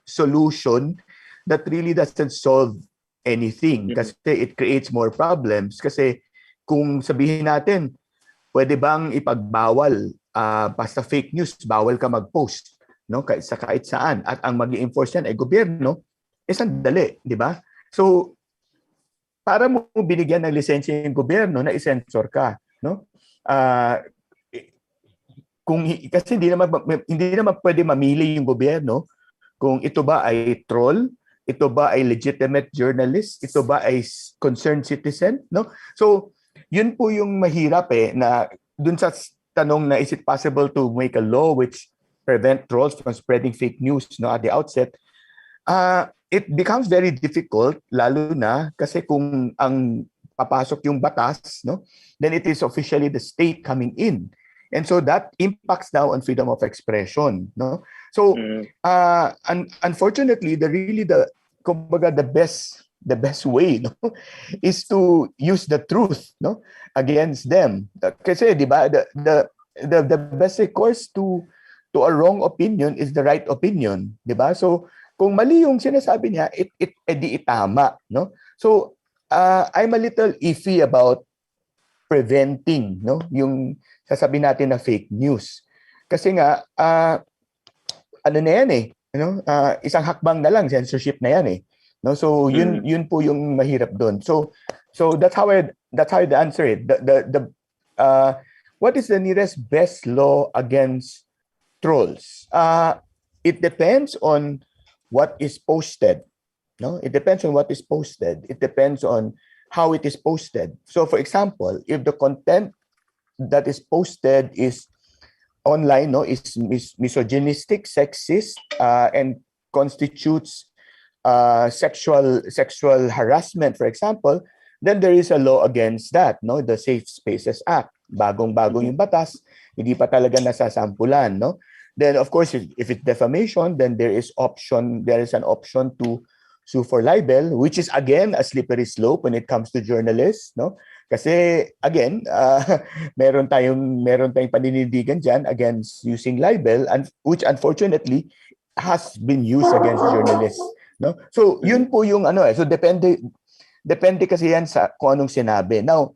solution that really doesn't solve anything kasi it creates more problems. Kasi kung sabihin natin, pwede bang ipagbawal basta fake news, bawal ka mag-post, no? Kahit saan, at ang mag-i-enforce yan ay gobyerno, sandali, di ba? So para mo binigyan ng lisensya yung gobyerno na i-censor ka, no? Kasi hindi naman pwede mamili yung gobyerno kung ito ba ay troll, ito ba ay legitimate journalist, ito ba ay concerned citizen, no? So yun po yung mahirap na dun sa tanong na is it possible to make a law which prevent trolls from spreading fake news, no, at the outset. It becomes very difficult, lalo na kasi kung ang papasok yung batas, no, then it is officially the state coming in. And so that impacts now on freedom of expression, no? So unfortunately, the best way, no, is to use the truth, no, against them. Kasi di ba the best recourse to a wrong opinion is the right opinion, di ba? So kung mali yung sinasabi niya, edi itama, no? So I'm a little iffy about preventing, no, yung sasabihin natin na fake news. Kasi nga ano na yan isang hakbang na lang, censorship na yan no? So yun po yung mahirap doon. So that's how I'd answer it. What is the nearest best law against trolls? It depends on what is posted, no? It depends on what is posted. It depends on how it is posted. So for example, if the content that is posted is online, no, is misogynistic, sexist, and constitutes sexual harassment, for example, then there is a law against that, no, the Safe Spaces Act. Bagong-bago yung batas, hindi pa talaga nasasampulan, no? Then of course, if it's defamation, then there is an option to sue for libel, which is again a slippery slope when it comes to journalists, no? Kasi again, meron tayong paninindigan diyan against using libel, and which unfortunately has been used against journalists, no? So yun po yung so depende kasi yan sa kung anong sinabi. Now,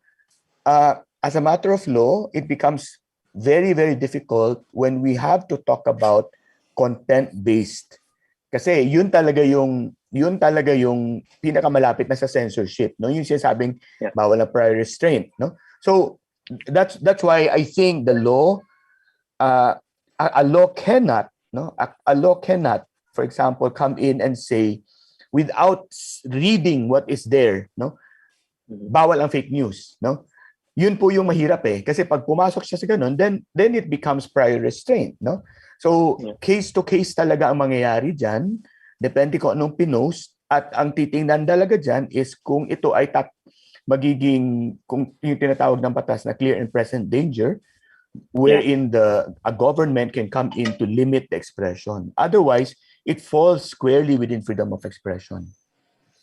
as a matter of law, it becomes very, very difficult when we have to talk about content-based. Kasi yun talaga yung pinakamalapit na sa censorship, no? Yung sinasabing bawal na prior restraint, no? So that's why I think the law, a law cannot, for example, come in and say without reading what is there, no? Bawal ang fake news, no? Yun po yung mahirap kasi pag pumasok siya sa ganun, then it becomes prior restraint, no? So case to case talaga ang mangyayari diyan, depende kung anong pinost, at ang titingnan talaga diyan is kung ito ay kung yung tinatawag ng batas na clear and present danger, wherein a government can come in to limit the expression. Otherwise, it falls squarely within freedom of expression.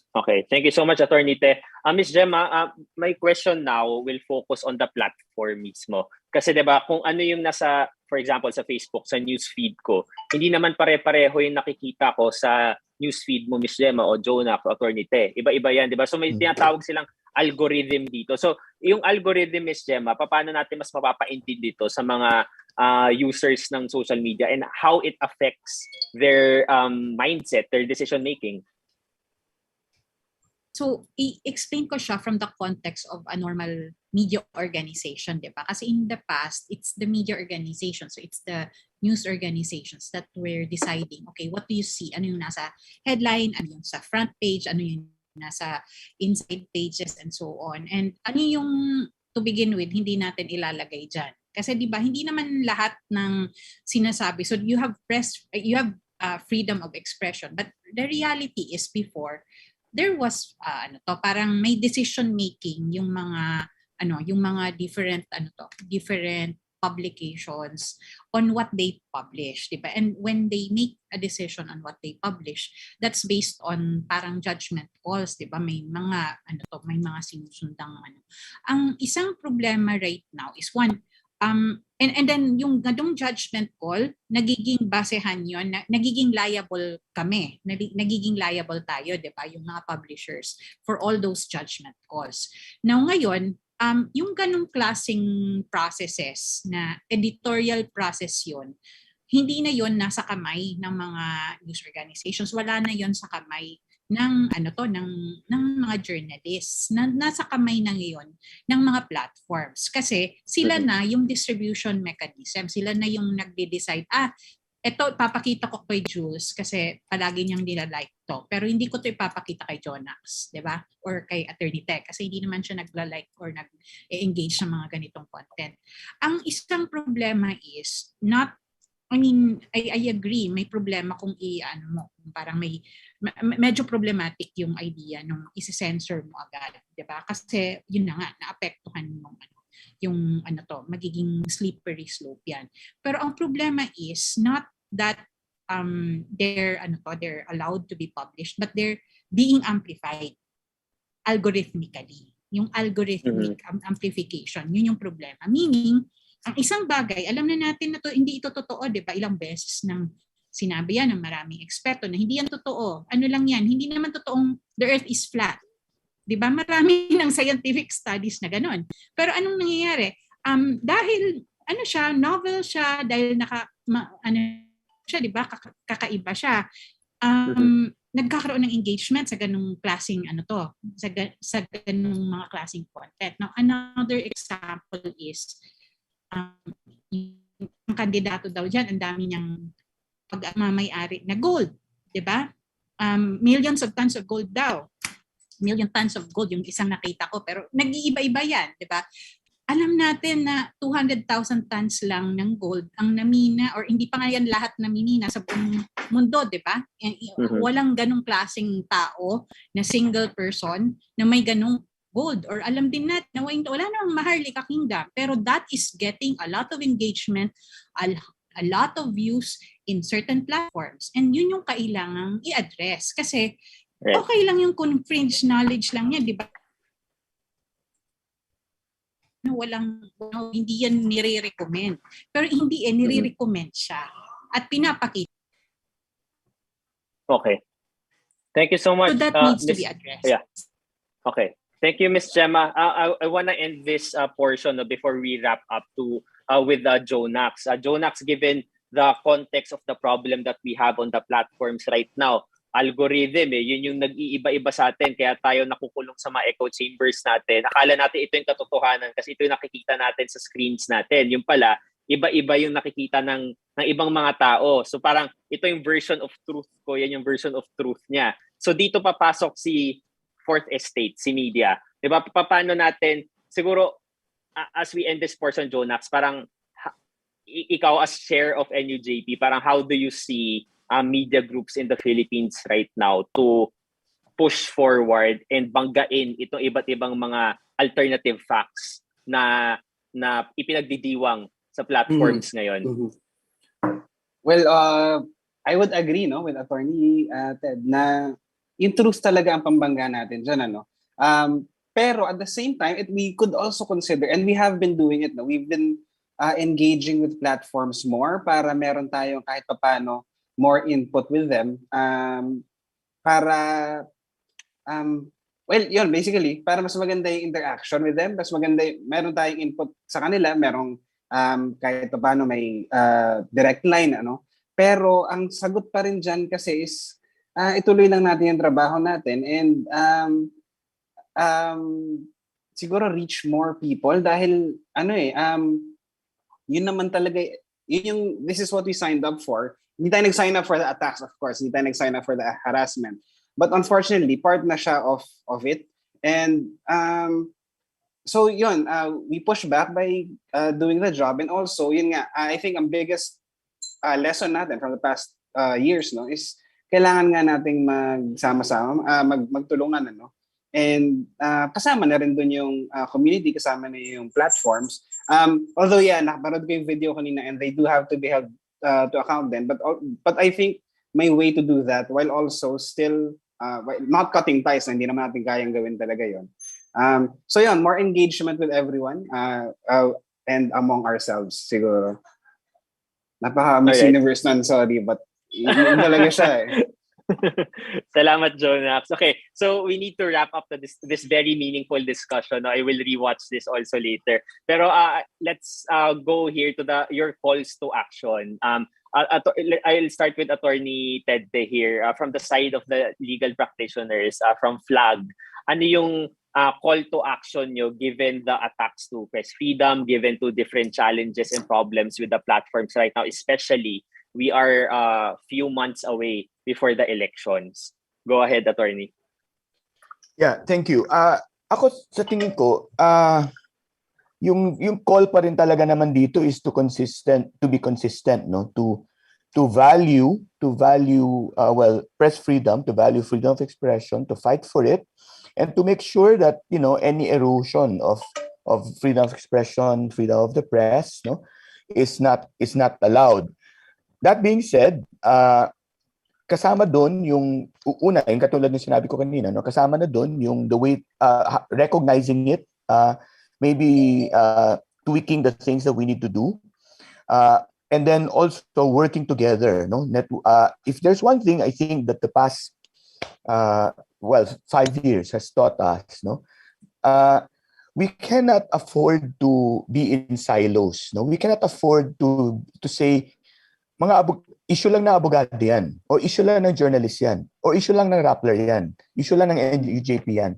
Okay, thank you so much, Attorney Te. Ms. Gemma, my question now will focus on the platform mismo. Kasi 'di ba, kung ano yung nasa, for example, sa Facebook, sa newsfeed ko, hindi naman pare-pareho yung nakikita ko sa newsfeed mo, Ms. Gemma, o Jonah, o Attorney Te. Iba-iba yan, 'di ba? So may tinatawag silang algorithm dito. So yung algorithm, Ms. Gemma, paano natin mas mapapaintindi dito sa mga users ng social media and how it affects their mindset, their decision making? So, i-explain ko siya from the context of a normal media organization, di ba? Kasi in the past, it's the media organization. So, it's the news organizations that were deciding, okay, what do you see? Ano yung nasa headline? Ano yung sa front page? Ano yung nasa inside pages? And so on. And ano yung, to begin with, hindi natin ilalagay dyan. Kasi di ba, hindi naman lahat ng sinasabi. So, you have freedom of expression. But the reality is before, there was parang may decision making yung mga different publications on what they publish, di ba? And when they make a decision on what they publish, that's based on parang judgment calls, di ba? May mga may mga sinusundang ano. Ang isang problema right now is one, and then yung ganung judgment call, nagiging basehan yon, nagiging liable kami, nagiging liable tayo, di ba, yung mga publishers for all those judgment calls. Now ngayon, yung ganung klaseng processes na editorial process yon, hindi na yon nasa kamay ng mga news organizations, wala na yon sa kamay ng ng mga journalists, nasa kamay na ngayon ng mga platforms, kasi sila na yung distribution mechanism, sila na yung nagde-decide, eto papakita ko kay Jules kasi palagi niyang nilalike to, pero hindi ko to ipapakita kay Jonax, di ba? Or kay Attorney Tech kasi hindi naman siya nagla-like or nag-engage sa mga ganitong content. Ang isang problema is not, I agree, may problema kung parang medyo problematic yung idea nung isi-censor mo agad, di ba? Kasi yun na nga, naapektuhan yung magiging slippery slope yan. Pero ang problema is not that they're allowed to be published, but they're being amplified algorithmically. Yung algorithmic amplification, yun yung problema. Meaning, ang isang bagay, alam na natin na hindi ito totoo, di ba? Ilang beses nang sinabi yan ng maraming eksperto na hindi yan totoo. Ano lang yan? Hindi naman totoong the earth is flat. Di ba? Marami ng scientific studies na gano'n. Pero anong nangyayari? Dahil novel siya, dahil siya, di ba? Kakaiba siya. Nagkakaroon ng engagement sa ganung klaseng sa ganung mga klaseng content. Now, another example is yung kandidato daw dyan, ang dami niyang pagmamayari na gold, di ba? Millions of tons of gold daw. Million tons of gold yung isang nakita ko, pero nag-iiba-iba yan, di ba? Alam natin na 200,000 tons lang ng gold ang namina, or hindi pa nga yan lahat naminina sa buong mundo, di ba? Walang ganong klaseng tao na single person na may ganong gold. Or alam din natin na wala namang Maharlika Kingdom, pero that is getting a lot of engagement, a lot of views in certain platforms. And yun yung kailangang i-address. Kasi okay lang yung fringe knowledge lang yan, di ba? Hindi yan nire-recommend. Pero hindi nire-recommend siya. At pinapakita. Okay. Thank you so much. So that needs to be addressed. Yeah. Okay. Thank you, Ms. Gemma. I want to end this portion before we wrap up with Jonax. Jonax, given the context of the problem that we have on the platforms right now, algorithm, yun yung nag-iiba-iba sa atin, kaya tayo nakukulong sa mga echo chambers natin. Akala natin ito yung katotohanan kasi ito yung nakikita natin sa screens natin. Yung pala, iba-iba yung nakikita ng ibang mga tao. So parang ito yung version of truth ko, yan yung version of truth niya. So dito papasok si Fourth Estate, si media. Diba? Paano natin, siguro, as we end this portion, Jonax, parang ikaw as chair of NUJP, parang how do you see media groups in the Philippines right now to push forward and banggain itong iba't ibang mga alternative facts na ipinagdidiwang sa platforms ngayon? Well, I would agree with Attorney Ted na yung truth talaga ang pambangga natin dyan. Pero at the same time, we could also consider, and we have been doing it, we've been engaging with platforms more para meron tayong kahit paano more input with them para basically para mas maganda yung interaction with them, mas maganda meron tayong input sa kanila, merong kahit paano may direct line pero ang sagot pa rin diyan kasi is ituloy lang natin yung trabaho natin and siguro reach more people dahil yun naman talaga this is what we signed up for. Hindi tayo nag-sign up for the attacks, of course. Hindi tayo nag-sign up for the harassment. But unfortunately, part na siya of it. And so yun, we push back by doing the job. And also, yun nga, I think ang biggest lesson natin from the past years is kailangan nga nating magsama-sama, magtulungan. And kasama na rin dun yung community, kasama na yung platforms. Although yeah, nakapanood ko yung video kanina and they do have to be held to account then. But I think may way to do that while also still not cutting ties. Hindi naman natin kayang gawin talaga yon. So yun, more engagement with everyone and among ourselves siguro. Napaka-Miss Alright. Universe nun, sorry, but yun talaga siya eh. Salamat, Jonax. Okay, so we need to wrap up this very meaningful discussion. I will rewatch this also later. Pero let's go here to your calls to action. I'll start with Attorney Ted here from the side of the legal practitioners from FLAG. Ano yung call to action nyo given the attacks to press freedom, given to different challenges and problems with the platforms right now, especially we are a few months away before the elections. Go ahead, Attorney. Yeah, thank you. Ako sa tingin ko, yung call pa rin talaga naman dito is to be consistent, no? To value press freedom, to value freedom of expression, to fight for it, and to make sure that any erosion of freedom of expression, freedom of the press, no, is not allowed. That being said, kasama doon yung katulad ng sinabi ko kanina, no, kasama na doon yung the way recognizing it, maybe tweaking the things that we need to do, and then also working together, no. If there's one thing I think that the past 5 years has taught us, no, we cannot afford to be in silos, no. We cannot afford to say issue lang ng abogado yan, o issue lang ng journalist yan, o issue lang ng Rappler yan, issue lang ng NUJP yan.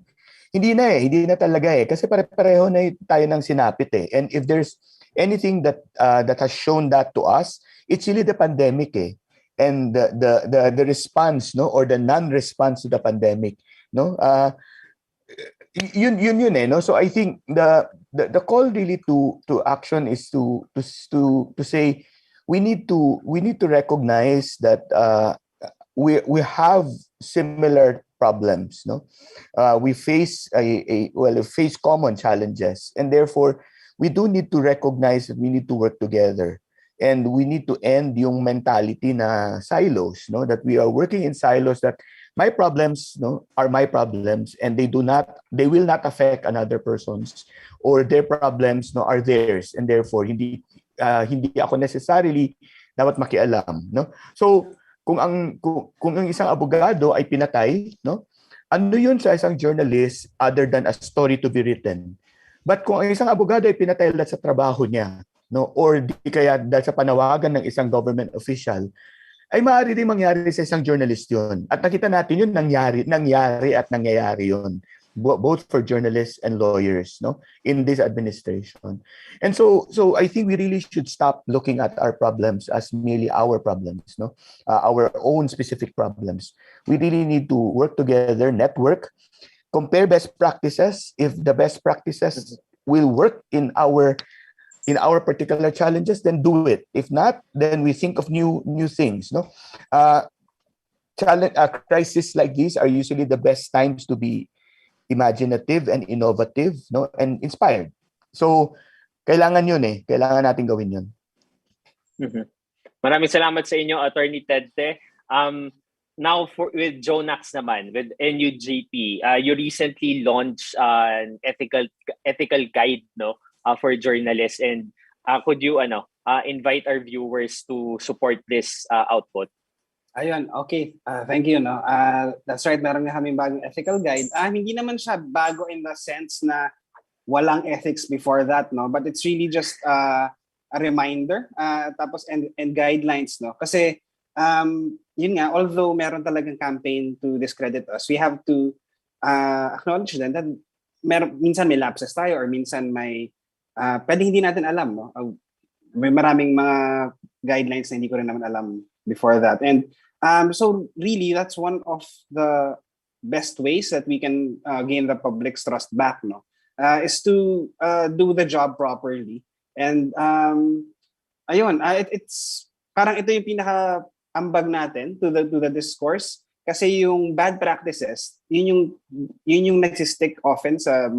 Hindi na talaga kasi pare-pareho na tayo ng sinapit eh. And if there's anything that has shown that to us, it's really the pandemic eh. And the response, no, or the non-response to the pandemic, no, yun eh, no. So I think the call really to action is to say we need to recognize that we have similar problems, no. We face face common challenges, and therefore we do need to recognize that we need to work together, and we need to end yung mentality na silos, no, that we are working in silos, that my problems, no, are my problems, and they will not affect another person's, or their problems, no, are theirs, and therefore hindi ako necessarily dapat makialam, no. So kung ang isang abogado ay pinatay, no, ano yun sa isang journalist other than a story to be written? But kung ang isang abogado ay pinatay dahil sa trabaho niya, no, or di kaya dahil sa panawagan ng isang government official, ay maaari din mangyari sa isang journalist yun. At nakita natin yun, nangyari at nangyayari yun, both for journalists and lawyers, no, in this administration. And so I think we really should stop looking at our problems as merely our problems, no, our own specific problems. We really need to work together, network, compare best practices. If the best practices will work in our particular challenges, then do it. If not, then we think of new things, no. Crises like these are usually the best times to be imaginative and innovative, no, and inspired. So kailangan yun eh. Kailangan natin gawin yun. Mm-hmm. Maraming salamat sa inyo, Attorney Tedte. Now with Jonax naman, with NUJP, you recently launched an ethical guide, no, for journalists, and could you invite our viewers to support this output? Ayun, okay. Thank you, no. That's right, meron nga kaming bagong ethical guide. Hindi naman siya bago in the sense na walang ethics before that, no, but it's really just a reminder tapos and guidelines, no. Kasi yun nga, although meron talagang campaign to discredit us, we have to acknowledge then that minsan may lapses tayo, or minsan may pwedeng hindi natin alam, no. May maraming mga guidelines na hindi ko rin naman alam before that. And so really that's one of the best ways that we can gain the public's trust back, no, is to do the job properly. And ayun, it's parang ito yung pinaka ambag natin to the discourse, kasi yung bad practices, yun yung nagsistick often sa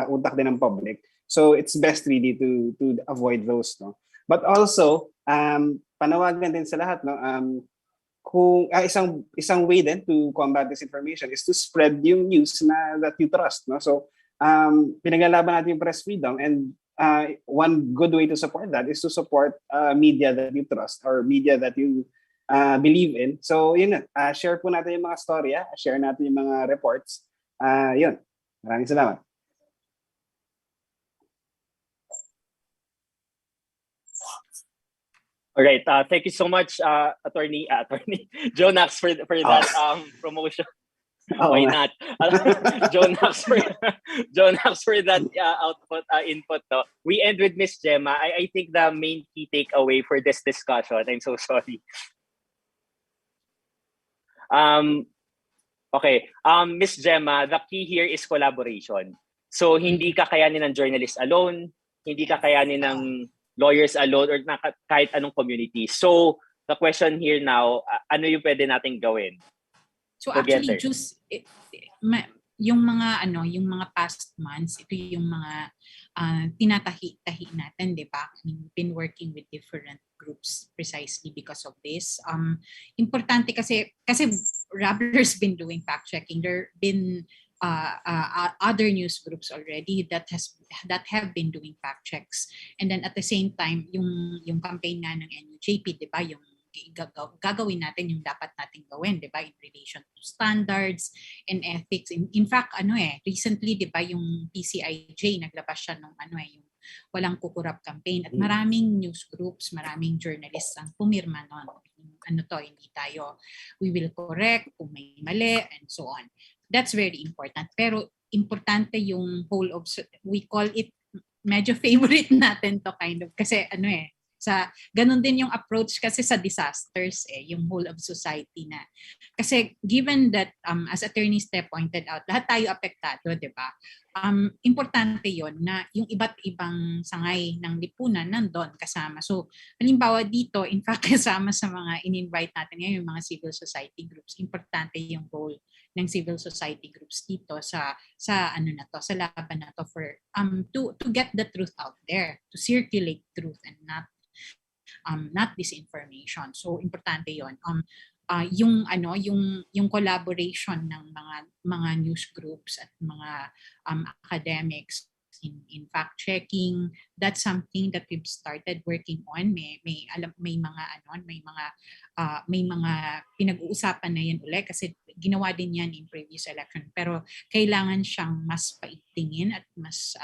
utak din ng public. So it's best really to avoid those, no. But also panawagan din sa lahat, no, kung isang way din to combat disinformation is to spread yung news na that you trust, no. So pinaglalaban natin yung press freedom, and one good way to support that is to support media that you trust or media that you believe in. So yun, share po natin yung mga storya, share natin yung mga reports. Yun, maraming salamat. All right. Thank you so much, Attorney Jonax, for that promotion. Why not? Jonax for that input. No? We end with Miss Gemma. I think the main key takeaway for this discussion. I'm so sorry. Okay. Miss Gemma, the key here is collaboration. So hindi kakayanin ng journalist alone, hindi kakayanin ng lawyers alone, or kahit anong community. So the question here now, ano yung pwede nating gawin? So actually, yung mga past months, ito yung mga tinatahi natin, di ba? I mean, we've been working with different groups precisely because of this. Importante kasi Rappler's been doing fact checking. There have been other news groups already that have been doing fact checks, and then at the same time yung campaign nga ng NUJP, di ba, yung gagawin natin yung dapat nating gawin, di ba, in relation to standards and ethics. In fact, recently, di ba, yung PCIJ naglabas siya ng yung walang kukurap campaign, at maraming news groups, maraming journalists ang pumirma nun. Hindi tayo, we will correct kung may mali and so on. That's very important. Pero importante yung whole of, we call it, medyo favorite natin to kind of, kasi sa ganun din yung approach kasi sa disasters, yung whole of society na. Kasi given that, as Attorney Ste pointed out, lahat tayo apektado, di ba? Importante yon na yung iba't ibang sangay ng lipunan nandun kasama. So, halimbawa dito, in fact, kasama sa mga in-invite natin ngayon, yung mga civil society groups, importante yung role ng civil society groups dito sa laban na to for to get the truth out there, to circulate truth and not disinformation. So importante 'yon. Yung collaboration ng mga news groups at mga academics in fact checking, that's something that we've started working on. May mga pinag-uusapan na yan ulit kasi ginawa din yan in previous election, pero kailangan siyang mas paigtingin at mas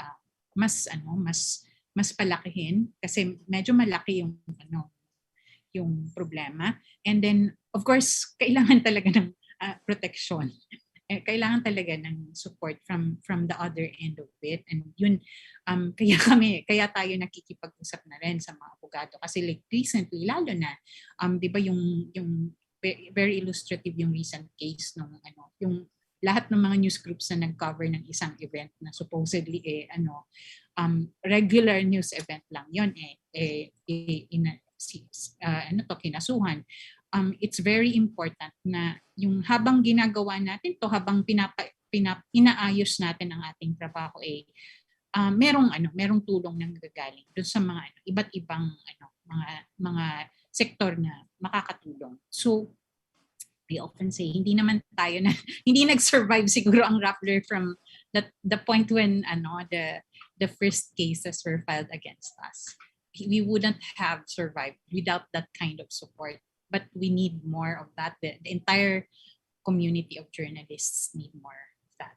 palakihin kasi medyo malaki yung problema. And then of course kailangan talaga ng protection. Kailangan talaga ng support from the other end of it, and yun kaya tayo nakikipag-usap na rin sa mga abogado kasi like recently, lalo na 'di ba yung very illustrative yung recent case ng yung lahat ng mga news groups na nag-cover ng isang event na supposedly regular news event lang yon kinasuhan. It's very important na yung habang ginagawa natin to, habang inaayos natin ang ating trabaho, merong tulong nang gagaling doon sa mga iba't ibang mga sektor na makakatulong. So we often say hindi nag-survive siguro ang Rappler from the point when the first cases were filed against us. We wouldn't have survived without that kind of support. But we need more of that. The entire community of journalists need more of that.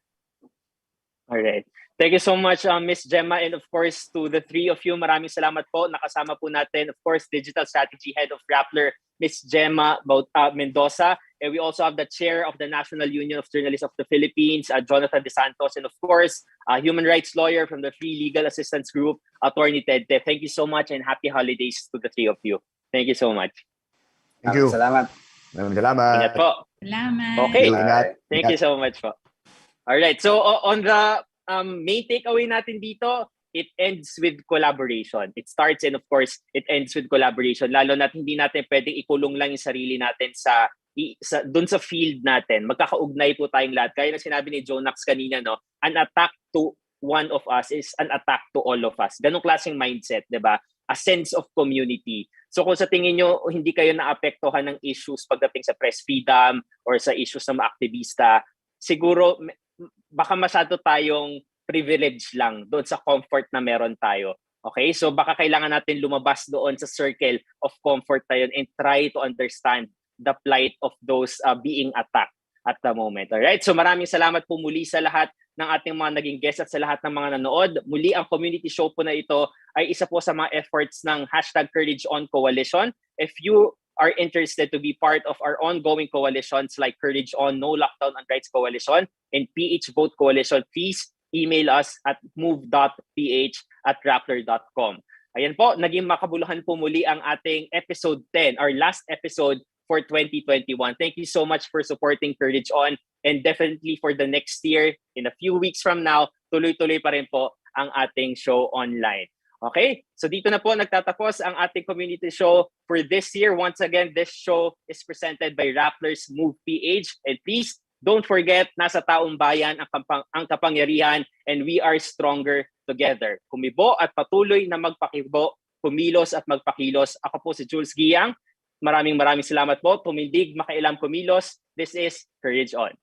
All right. Thank you so much, Ms. Gemma. And of course, to the three of you, maraming salamat po. Nakasama po natin, of course, Digital Strategy Head of Rappler, Ms. Gemma Mendoza. And we also have the Chair of the National Union of Journalists of the Philippines, Jonathan De Santos. And of course, a human rights lawyer from the Free Legal Assistance Group, Attorney Ted. Thank you so much and happy holidays to the three of you. Thank you so much. Thank you. Salamat. Salamat. Ingat po. Salamat. Okay. Thank Thank you so much po. All right. So on the main takeaway natin dito, it ends with collaboration. It starts and of course, it ends with collaboration. Lalo na hindi natin pwedeng ikulong lang yung sarili natin dun sa field natin. Magkakaugnay po tayong lahat. Kaya na sinabi ni Jonax kanina, no, an attack to one of us is an attack to all of us. Ganong klaseng mindset, di ba? A sense of community. So kung sa tingin nyo, hindi kayo naapektuhan ng issues pagdating sa press freedom or sa issues ng mga aktivista, siguro baka masyado tayong privilege lang doon sa comfort na meron tayo. Okay? So baka kailangan natin lumabas doon sa circle of comfort tayo and try to understand the plight of those being attacked at the moment. Alright? So maraming salamat po muli sa lahat ng ating mga naging guests at sa lahat ng mga nanood. Muli, ang community show po na ito ay isa po sa mga efforts ng #CourageOn Coalition. If you are interested to be part of our ongoing coalitions like Courage On, No Lockdown on Rights Coalition, and PH Vote Coalition, please email us at move.ph@rappler.com. Ayan po, naging makabuluhan po muli ang ating episode 10, our last episode for 2021. Thank you so much for supporting Courage On, and definitely for the next year, in a few weeks from now, tuloy-tuloy pa rin po ang ating show online. Okay, so dito na po nagtatapos ang ating community show for this year. Once again, this show is presented by Rapplers Move PH, and please don't forget, nasa taong bayan ang kapangyarihan, and we are stronger together. Kumibo at patuloy na magpakibo, kumilos at magpakilos. Ako po si Jules Giyang. Maraming salamat po. Tumindig, makailam, kumilos. This is Courage On.